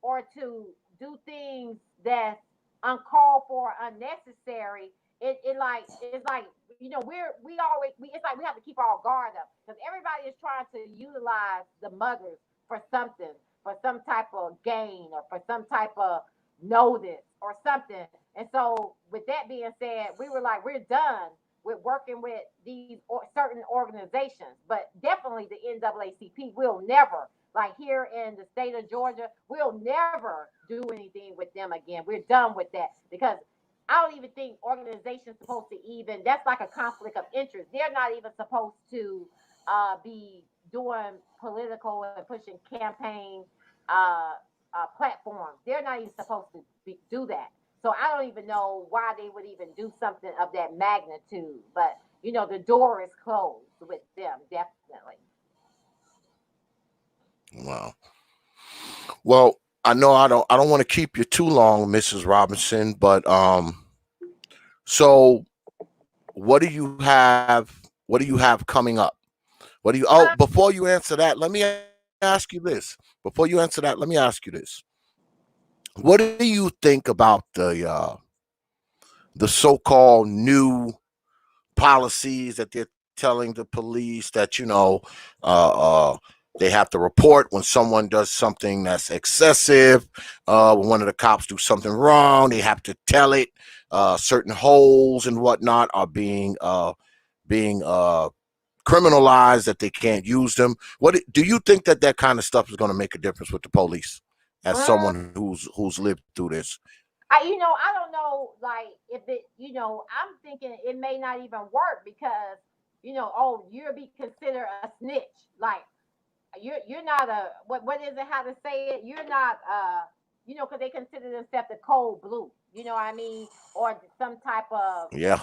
or to do things that's uncalled for, unnecessary, it's like it's like we have to keep our guard up because everybody is trying to utilize the mothers for something, for some type of gain or for some type of notice or something. And so, with that being said, we were like, we're done with working with these certain organizations, but definitely the NAACP will never, like here in the state of Georgia, we'll never do anything with them again. We're done with that because I don't even think organizations supposed to even. That's like a conflict of interest. They're not even supposed to be doing political and pushing campaign platforms. They're not even supposed to do that. So I don't even know why they would even do something of that magnitude. But the door is closed with them, definitely. Wow. Well, I know I don't want to keep you too long, Mrs. Robinson, but so what do you have coming up? What do you Oh, Uh, before you answer that, let me ask you this. Before you answer that, let me ask you this. What do you think about the so-called new policies that they're telling the police that uh, they have to report when someone does something that's excessive. When one of the cops do something wrong, they have to tell it. Certain holes and whatnot are being criminalized, that they can't use them. What do you think that kind of stuff is going to make a difference with the police? As uh, someone who's lived through this. I don't know, like if it, I'm thinking it may not even work because, oh, you'll be considered a snitch. Like you're not a what is it? How to say it? You're not because they consider themselves the cold blue. You know what I mean? Or some type of Yeah.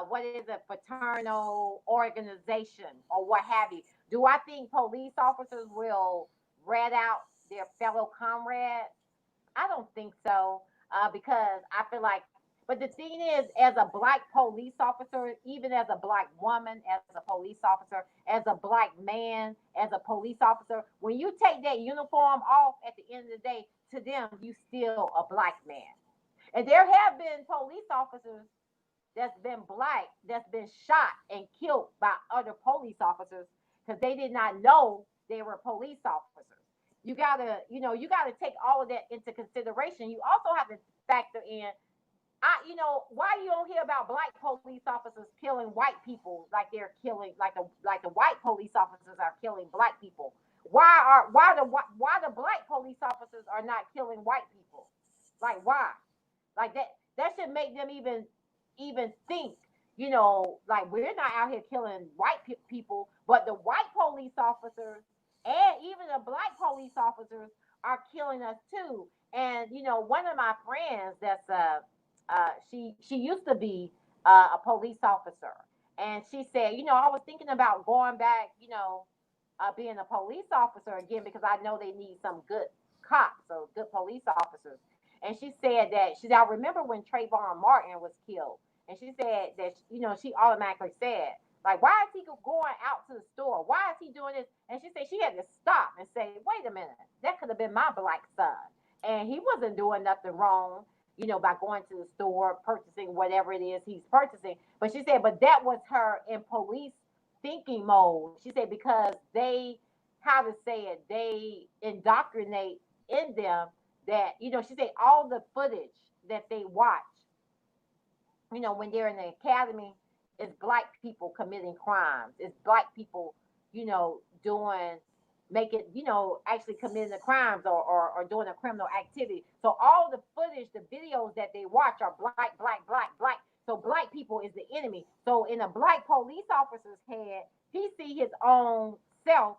what is it? Fraternal organization or what have you. Do I think police officers will rat out their fellow comrades? I don't think so, because I feel like. But the thing is, as a black police officer, even as a black woman, as a police officer, as a black man, as a police officer, when you take that uniform off at the end of the day, to them, you still a black man. And there have been police officers that's been black that's been shot and killed by other police officers because they did not know they were police officers. You gotta take all of that into consideration. You also have to factor in, why you don't hear about black police officers killing white people like they're killing, like the white police officers are killing black people. Why the black police officers are not killing white people? Like why? Like that should make them even think, like we're not out here killing white people, but the white police officers and even the black police officers are killing us too. And one of my friends that's she used to be a police officer, and she said, I was thinking about going back, being a police officer again because I know they need some good. cops or good police officers. And she said that I remember when Trayvon Martin was killed, and she said that she automatically said, like, why is he going out to the store? Why is he doing this? And she said she had to stop and say, wait a minute, that could have been my black son, and he wasn't doing nothing wrong, by going to the store, purchasing whatever it is he's purchasing. But she said, but that was her in police thinking mode. She said because they, how to say it, they indoctrinate in them that, she said all the footage that they watch, when they're in the academy, is black people committing crimes. It's black people, doing, making, actually committing the crimes, or doing a criminal activity. So all the footage, the videos that they watch are black, black, black, black. So black people is the enemy. So in a black police officer's head, he see his own self,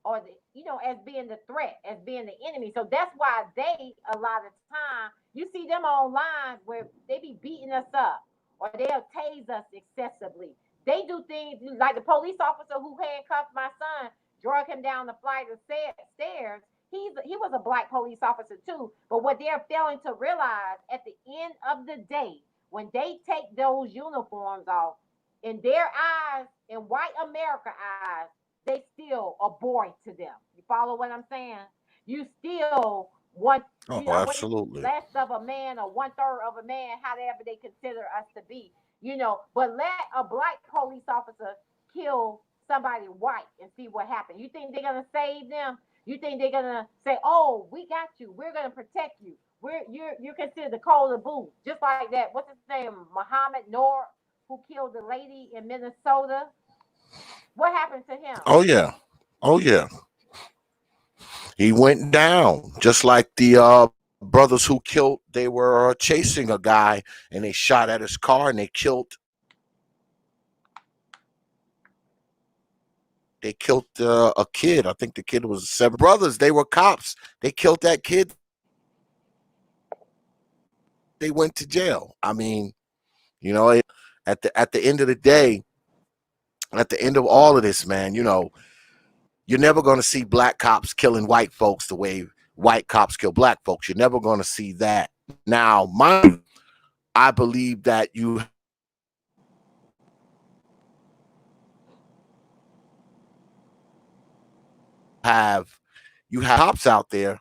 or as being the threat, as being the enemy. So that's why they, a lot of time, you see them online where they be beating us up, or they'll tase us excessively. They do things like the police officer who handcuffed my son, drug him down the flight of stairs. He was a black police officer too. But what they're failing to realize, at the end of the day, when they take those uniforms off, in their eyes, in white America eyes, they still are boring to them. You follow what I'm saying? You still want, absolutely, less of a man or 1/3 of a man, however they consider us to be. But let a black police officer kill somebody white and see what happens. You think they're gonna save them? You think they're gonna say, "Oh, we got you. We're gonna protect you. You're considered the code of boot," just like that. What's his name? Muhammad Noor, who killed the lady in Minnesota. What happened to him? Oh yeah, oh yeah. He went down just like the brothers who killed. They were chasing a guy and they shot at his car and they killed. They killed a kid. I think the kid was 7 brothers. They were cops. They killed that kid. They went to jail. I mean, at the end of the day, at the end of all of this, man, you're never going to see black cops killing white folks the way white cops kill black folks. You're never going to see that. Now, I believe that you have cops out there.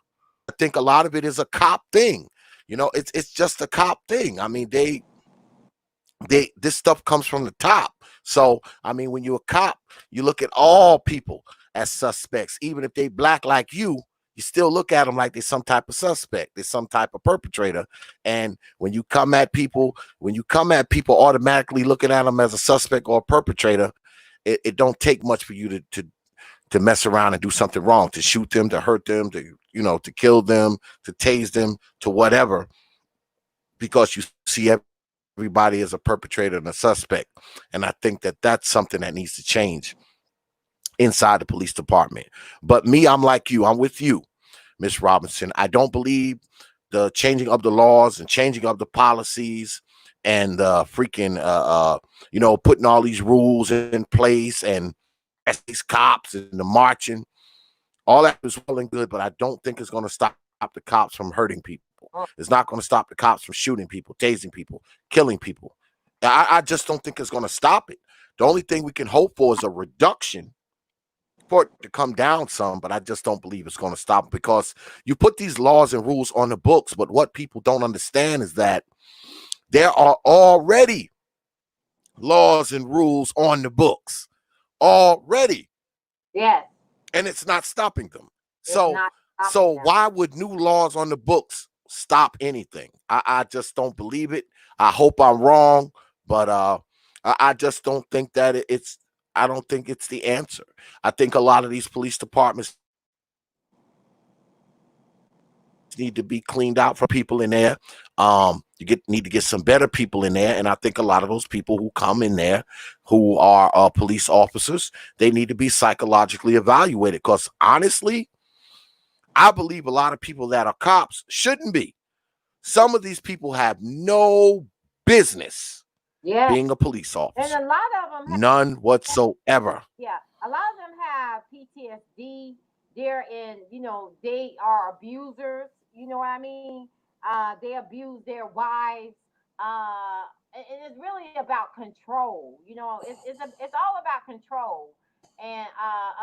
I think a lot of it is a cop thing. It's just a cop thing. I mean, this stuff comes from the top. So, I mean, when you're a cop, you look at all people as suspects. Even if they black like you still look at them like they're some type of suspect. They're some type of perpetrator. And when you come at people automatically looking at them as a suspect or a perpetrator, it don't take much for you to mess around and do something wrong, to shoot them, to hurt them, to kill them, to tase them, to whatever, because you see everybody as a perpetrator and a suspect. And I think that that's something that needs to change inside the police department. But me, I'm like you. I'm with you, Miss Robinson. I don't believe the changing of the laws and changing of the policies and freaking putting all these rules in place and these cops and the marching. All that is well and good, but I don't think it's going to stop the cops from hurting people. It's not going to stop the cops from shooting people, tasing people, killing people. I just don't think it's going to stop it. The only thing we can hope for is a reduction, for it to come down some, but I just don't believe it's going to stop, because you put these laws and rules on the books, but what people don't understand is that there are already laws and rules on the books already. Yes. And it's not stopping them. So why would new laws on the books stop anything? I just don't believe it. I hope I'm wrong, but I just don't think that I don't think it's the answer. I think a lot of these police departments need to be cleaned out for people in there. Need to get some better people in there. And I think a lot of those people who come in there who are police officers, they need to be psychologically evaluated, because honestly, I believe a lot of people that are cops shouldn't be. Some of these people have no business being a police officer. And a lot of them none whatsoever. Yeah, a lot of them have PTSD. they're in, they are abusers. You know what I mean? They abuse their wives. And it's really about control. It's all about control. And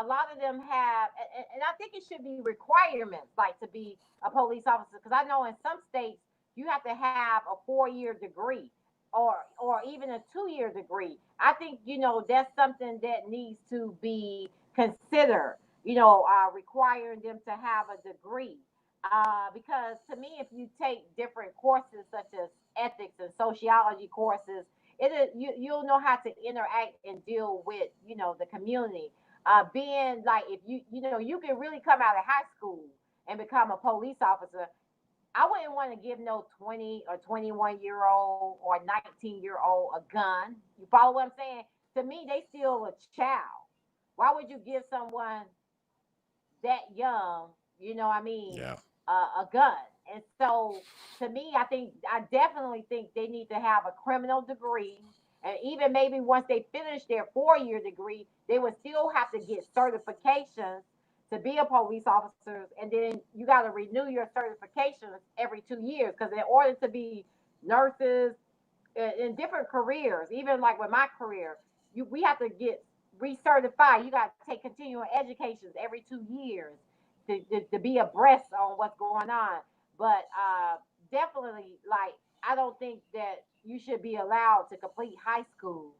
a lot of them have, and I think it should be requirements like to be a police officer, because I know in some states you have to have a 4-year degree or even a 2-year degree. I think that's something that needs to be considered, requiring them to have a degree. Because to me, if you take different courses such as ethics and sociology courses, you'll know how to interact and deal with the community. Being like, if you can really come out of high school and become a police officer. I wouldn't want to give no 20 or 21-year-old or 19-year-old a gun. You follow what I'm saying? To me, they still a child. Why would you give someone that young, what I mean, Yeah. a gun? And so to me, I definitely think they need to have a criminal degree. And even maybe once they finish their 4-year degree, they would still have to get certifications to be a police officer. And then you got to renew your certifications every 2 years, because in order to be nurses in different careers, even like with my career, we have to get recertified. You got to take continuing educations every 2 years to be abreast on what's going on. But definitely, like, I don't think that you should be allowed to complete high school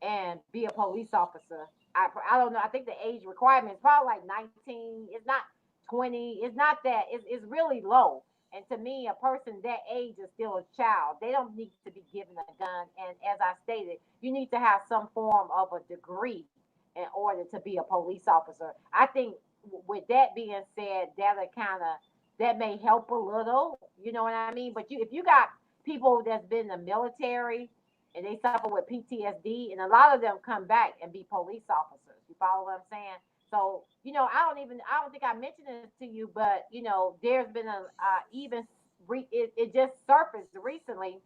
and be a police officer. I don't know. I think the age requirement is probably like 19. It's not 20. It's not that. It's really low. And to me, a person that age is still a child. They don't need to be given a gun. And as I stated, you need to have some form of a degree in order to be a police officer. I think with that being said, that may help a little. You know what I mean? But if you got people that's been in the military and they suffer with PTSD, and a lot of them come back and be police officers. You follow what I'm saying? So, I don't think I mentioned this to you, but there's been a even it just surfaced recently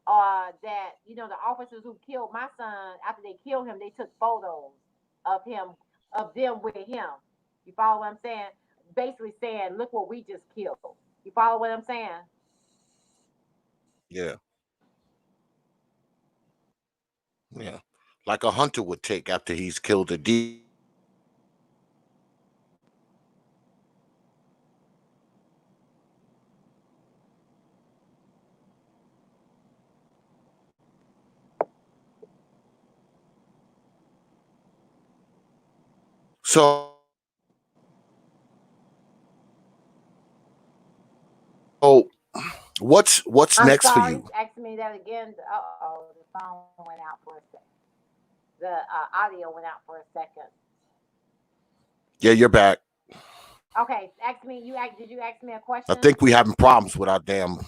that the officers who killed my son, after they killed him, they took photos of them with him. You follow what I'm saying? Basically saying, look what we just killed. You follow what I'm saying? Yeah. Yeah. Like a hunter would take after he's killed a deer. So what's I'm next for sorry. you? Ask me that again. Uh-oh, the phone went out for a second. The audio went out for a second. Yeah, you're back. Okay, ask me. Did you ask me a I question? think we having problems with our damn.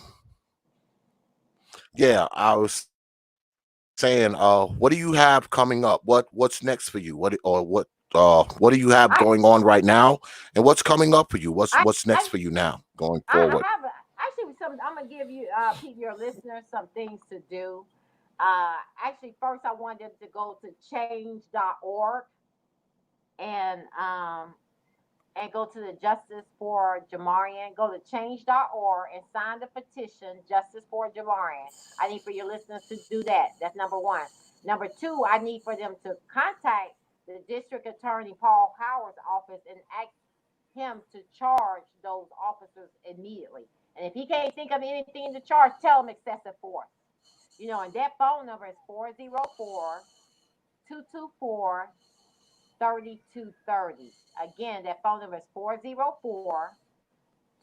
Yeah, I was saying, what do you have coming up? What's next for you? What do you have I going on right now? And what's coming up for you? What's I what's I, next for you now going I forward? have actually some. I'm gonna give you your listeners some things to do. Actually, first I wanted them to go to change.org and go to the Justice for Jamarion. Go to change.org and sign the petition, Justice for Jamarion. I need for your listeners to do that. That's number one. Number two, I need for them to contact the District Attorney Paul Howard's office and ask him to charge those officers immediately. And if he can't think of anything to charge, tell him excessive force. And that phone number is 404 224 3230. Again, that phone number is 404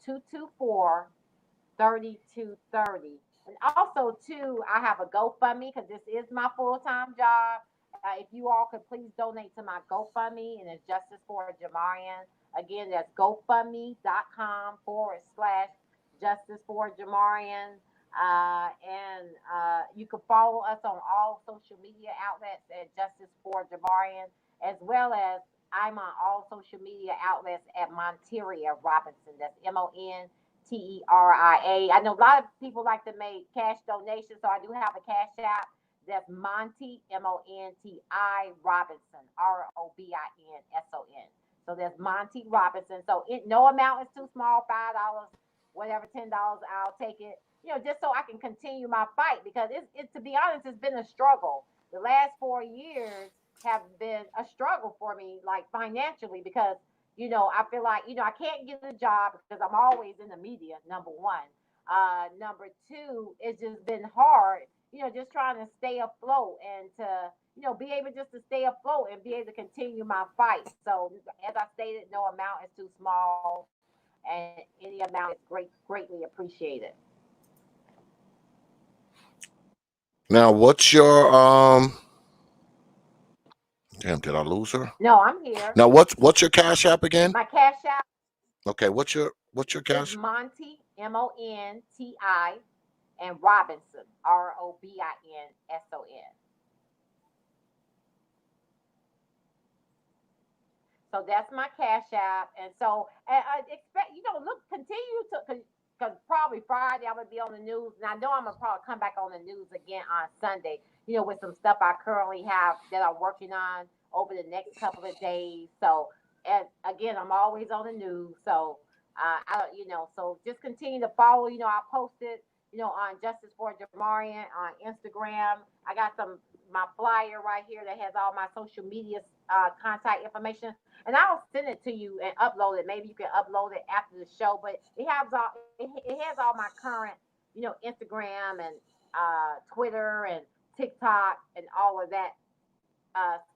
224 3230. And also, too, I have a GoFundMe because this is my full time job. If you all could please donate to my GoFundMe, and it's Justice for Jamarion. Again, that's GoFundMe.com/, Justice for Jamarion. And you can follow us on all social media outlets at Justice for Jamarion, as well as I'm on all social media outlets at Monteira Robinson. That's Monteria. I know a lot of people like to make cash donations, so I do have a cash app. That's Monty Monti Robinson, Robinson. So that's Monty Robinson. So no amount is too small, $5, whatever, $10, I'll take it. Just so I can continue my fight, because it's to be honest, it's been a struggle. The last 4 years have been a struggle for me, like financially, because I feel like I can't get a job because I'm always in the media. Number one, number two, it's just been hard. Just trying to stay afloat and to be able just to stay afloat and be able to continue my fight. So as I stated, no amount is too small, and any amount is greatly appreciated. Now, what's your damn, did I lose her? No, I'm here. Now, what's your Cash App again? My Cash App Okay, what's your is Cash? Monty, Monti, and Robinson, Robinson. So that's my Cash App, and so and I expect look, continue to, because probably Friday I'm gonna be on the news, and I know I'm gonna probably come back on the news again on Sunday. With some stuff I currently have that I'm working on over the next couple of days. So, and again, I'm always on the news. So, so just continue to follow. I posted, on Justice for Jamarion on Instagram. I got my flyer right here that has all my social media contact information, and I'll send it to you and upload it. Maybe you can upload it after the show, but it has all my current, Instagram and Twitter and TikTok and all of that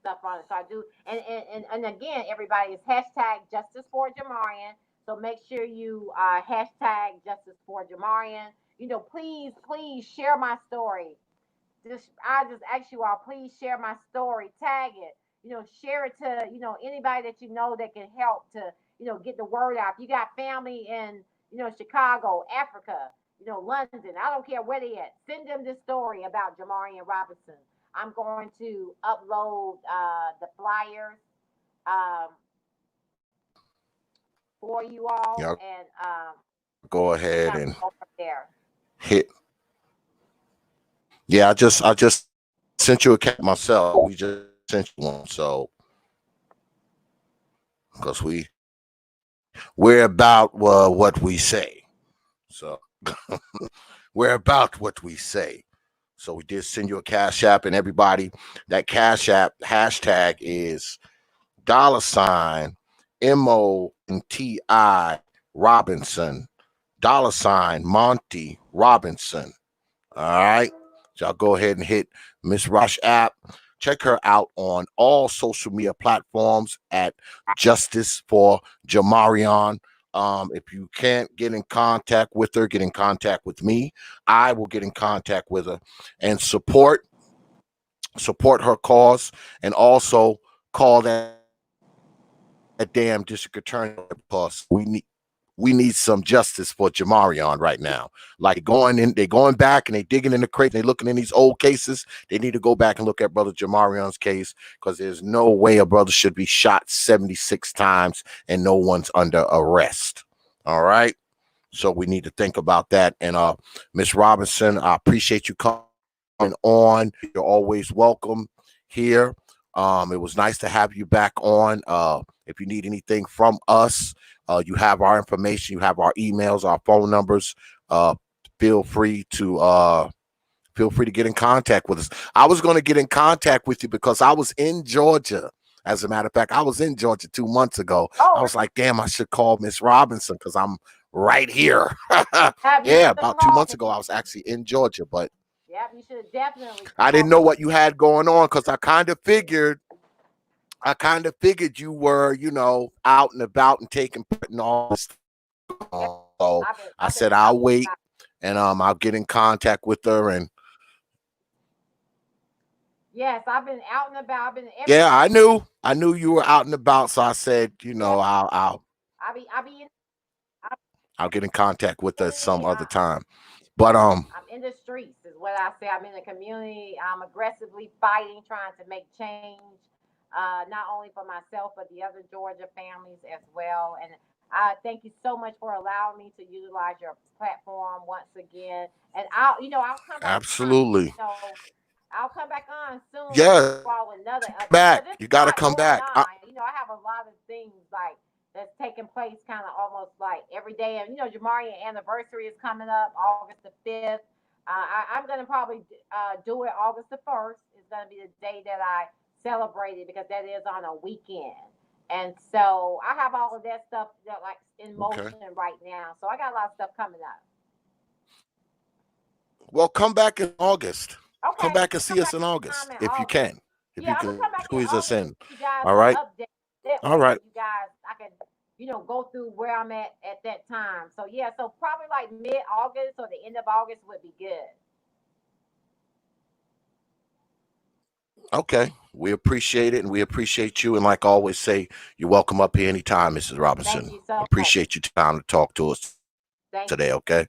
stuff on it. So I do, and again, everybody is hashtag Justice for Jamarion. So make sure you hashtag Justice for Jamarion. Please share my story. I just ask you all, please share my story, tag it, share it to, anybody that that can help to, get the word out. If you got family in, Chicago, Africa, London, I don't care where they at, send them this story about Jamarion Robinson. I'm going to upload the flyers um, for you all, Yeah, and go we ahead kind and of go from there. hit. Yeah, I just sent you a cat myself. We just sent you one, so because we're about what we say. So we're about what we say. So we did send you a Cash App, and everybody, that Cash App hashtag is $ Monti Robinson, $Monty Robinson. All right. So y'all go ahead and hit Miss Rush app. Check her out on all social media platforms at Justice for Jamarion. If you can't get in contact with her, get in contact with me. I will get in contact with her and support her cause, and also call that damn district attorney, because we need some justice for Jamarion right now. Like they're going back and they digging in the crate, they looking in these old cases. They need to go back and look at brother Jamarion's case, because there's no way a brother should be shot 76 times and no one's under arrest. All right. So we need to think about that. And Miss Robinson, I appreciate you coming on. You're always welcome here. It was nice to have you back on. If you need anything from us, you have our information, you have our emails, our phone numbers. Feel free to get in contact with us. I was going to get in contact with you because I was in Georgia. As a matter of fact, I was in Georgia 2 months ago. I was like, damn, I should call Miss Robinson because I'm right here. Yeah, about 2 months ago, I was actually in Georgia, but Yeah, you should definitely. I didn't know what you had going on, because I kind of figured you were, out and about and putting all this stuff on. So I said I'll wait, and I'll get in contact with her. And yes, I've been out and about. I've been yeah, I knew you were out and about. So I said, I'll be in, I'll get in contact with her some other I, time. But I'm in the streets, is what I say. I'm in the community. I'm aggressively fighting, trying to make change, not only for myself but the other Georgia families as well. And I thank you so much for allowing me to utilize your platform once again. And I'll come back. absolutely. I'll come back on soon. Yeah, For another back. there's You a got to lot come going back. on. I have a lot of things like that's taking place kind of almost like every day. And Jamarion anniversary is coming up August the 5th. I'm gonna probably do it August the 1st. It's gonna be the day that I celebrate it because that is on a weekend. And so I have all of that stuff that like in Okay. motion right now. So I got a lot of stuff coming up. Well, come back in August. Come Okay, back and come see us back in August sometime in if you August. can. If Yeah, you I'm gonna can come back in squeeze us August in. with you guys All for an right. update. That All way, right. you guys, I can, go through where I'm at that time. So yeah, so probably like mid-August or the end of August would be good. Okay. We appreciate it and we appreciate you. And like I always say, you're welcome up here anytime, Mrs. Thank Robinson. you so much. Appreciate your time to talk to us Thank today, you. okay?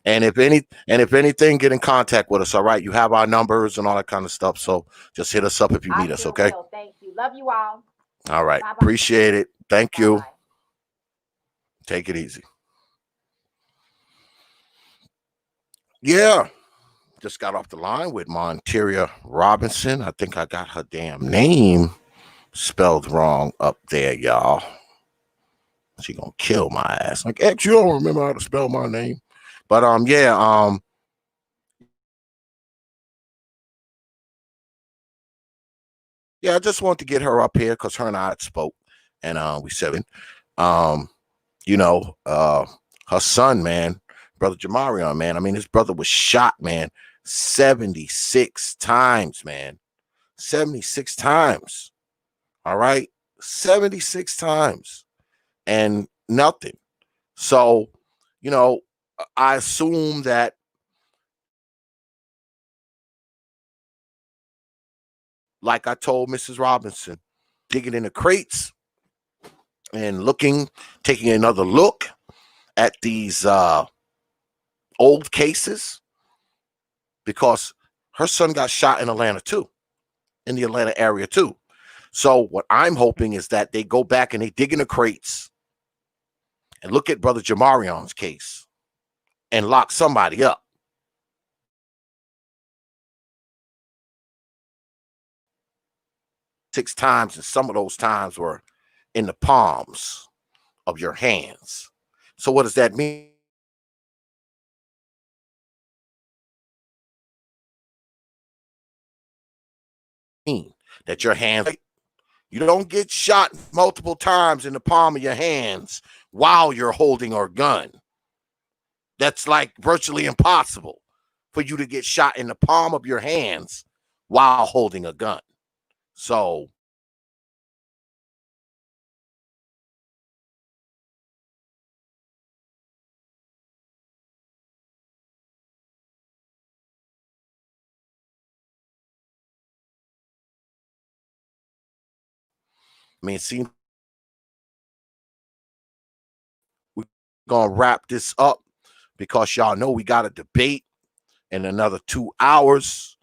And if anything, get in contact with us, all right? You have our numbers and all that kind of stuff. So just hit us up if you I need us, sure okay? will. Thank you. Love you all. All right. Bye bye. Appreciate it. Thank Bye you. bye. Take it easy. Yeah. Just got off the line with Monteira Robinson. I think I got her damn name spelled wrong up there, y'all. She gonna kill my ass. Like, X, you don't remember how to spell my name. But yeah, I just wanted to get her up here because her and I had spoke, and we said, um, her son, man, brother Jamarion, man. I mean, his brother was shot, man, 76 times, man, 76 times. All right, 76 times, and nothing. So, I assume that, like I told Mrs. Robinson, digging in the crates and taking another look at these old cases, because her son got shot in Atlanta too, in the Atlanta area too. So what I'm hoping is that they go back and they dig in the crates and look at brother Jamarion's case and lock somebody up. 6 times, and some of those times were in the palms of your hands. So what does that mean? That your hands, you don't get shot multiple times in the palm of your hands while you're holding a gun. That's like virtually impossible for you to get shot in the palm of your hands while holding a gun. So I mean, see, we're gonna wrap this up because y'all know we got a debate in another 2 hours.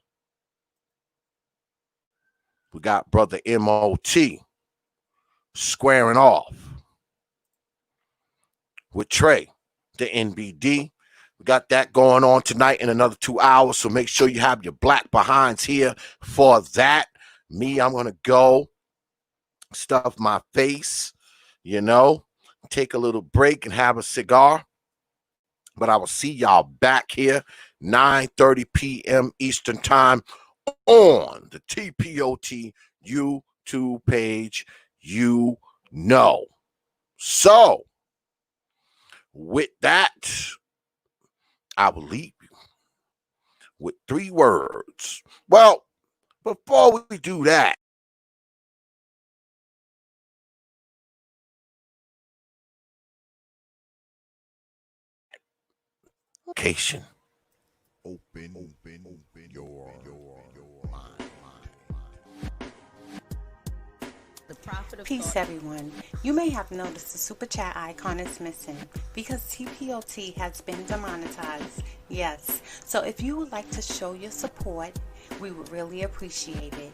We got brother M.O.T. squaring off with Trey, the NBD. We got that going on tonight in another 2 hours. So make sure you have your black behinds here for that. Me, I'm gonna go stuff my face, take a little break and have a cigar. But I will see y'all back here 9:30 p.m. Eastern time on the T.P.O.T. YouTube page. So with that, I will leave you with 3 words. Well, before we do that, location. Open your mind. Peace, everyone. You may have noticed the super chat icon is missing because T.P.O.T has been demonetized. Yes, so if you would like to show your support, we would really appreciate it.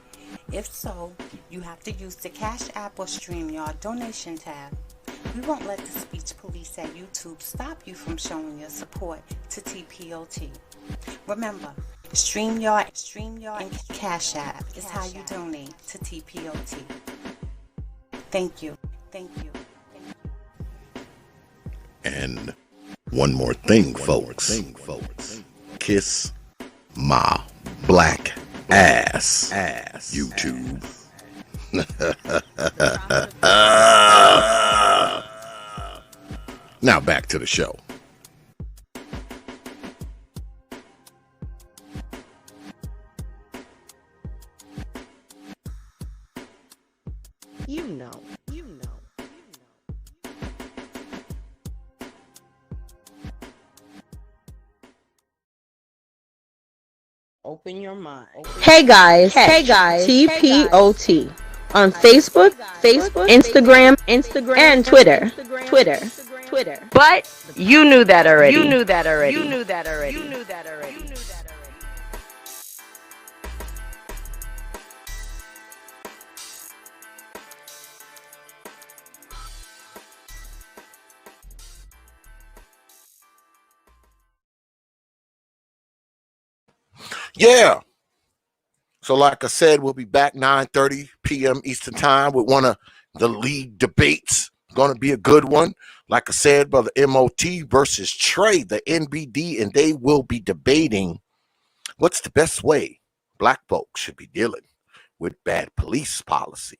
If so, you have to use the Cash App or StreamYard donation tab. We won't let the speech police at YouTube stop you from showing your support to T.P.O.T. Remember, StreamYard, and Cash App is how you donate to T.P.O.T. Thank you. And one more thing, folks. Kiss my black ass. YouTube. Now back to the show. You know. Open your mind. Hey guys, T.P.O.T. on Facebook, Instagram, and Twitter. But you knew that already. Yeah. So like I said, we'll be back 9:30 p.m. Eastern time with one of the league debates. Going to be a good one. Like I said, Brother M.O.T. versus Trey, the NBD, and they will be debating what's the best way black folks should be dealing with bad police policy.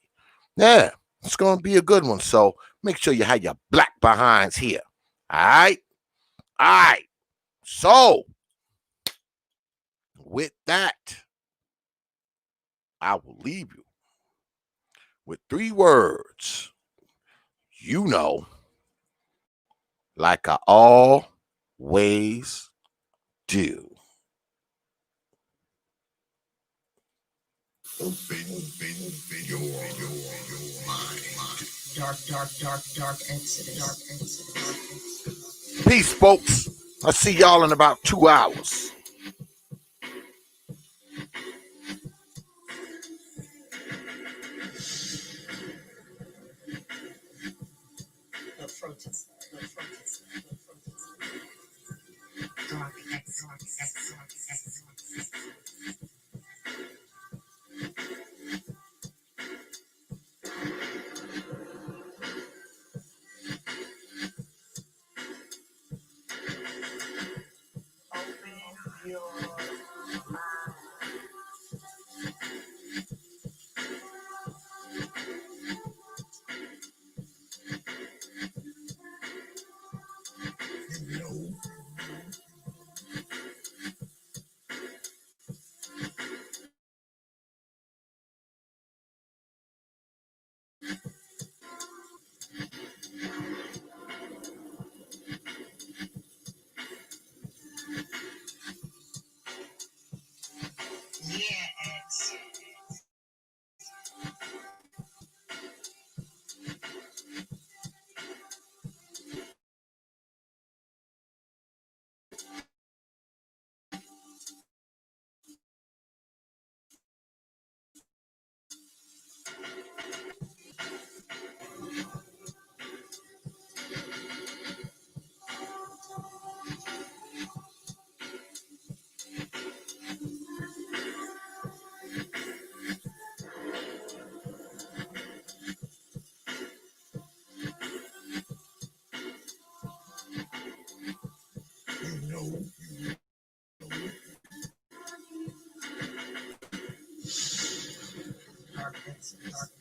Yeah, it's going to be a good one. So make sure you have your black behinds here. All right. So with that, I will leave you with 3 words. You know, like I always do. Open your mind. Dark Exodus. Peace, folks. I'll see y'all in about 2 hours. Dark Exodus.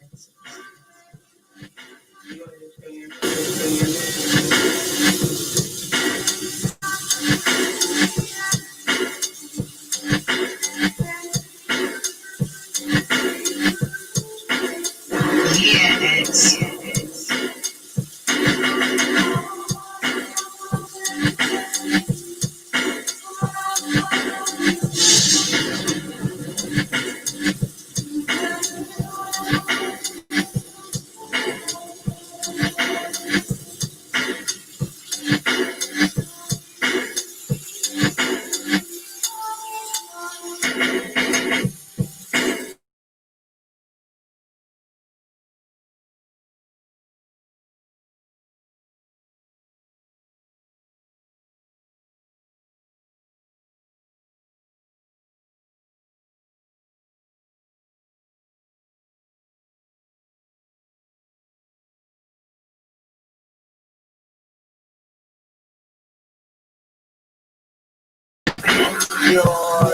your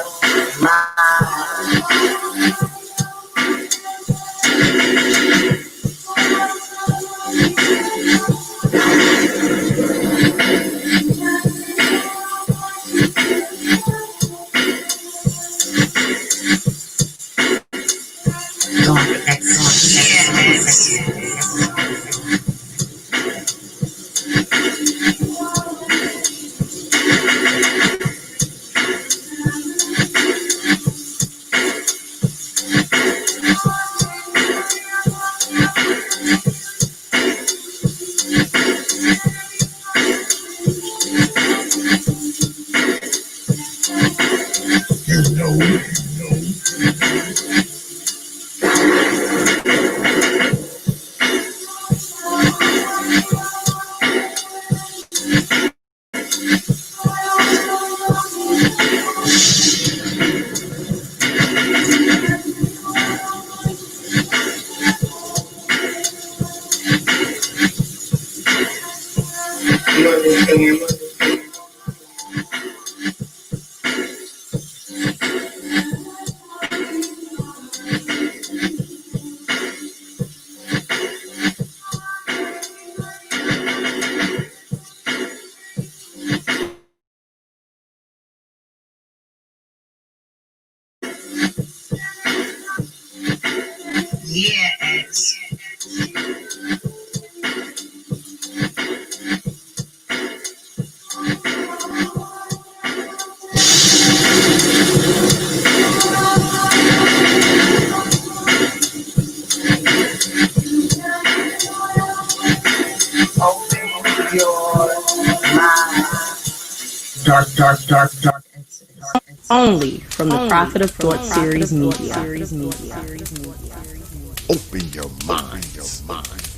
mind. Yes. Open your mind. Dark. Only from the Prophet of Thought series media. Open your mind.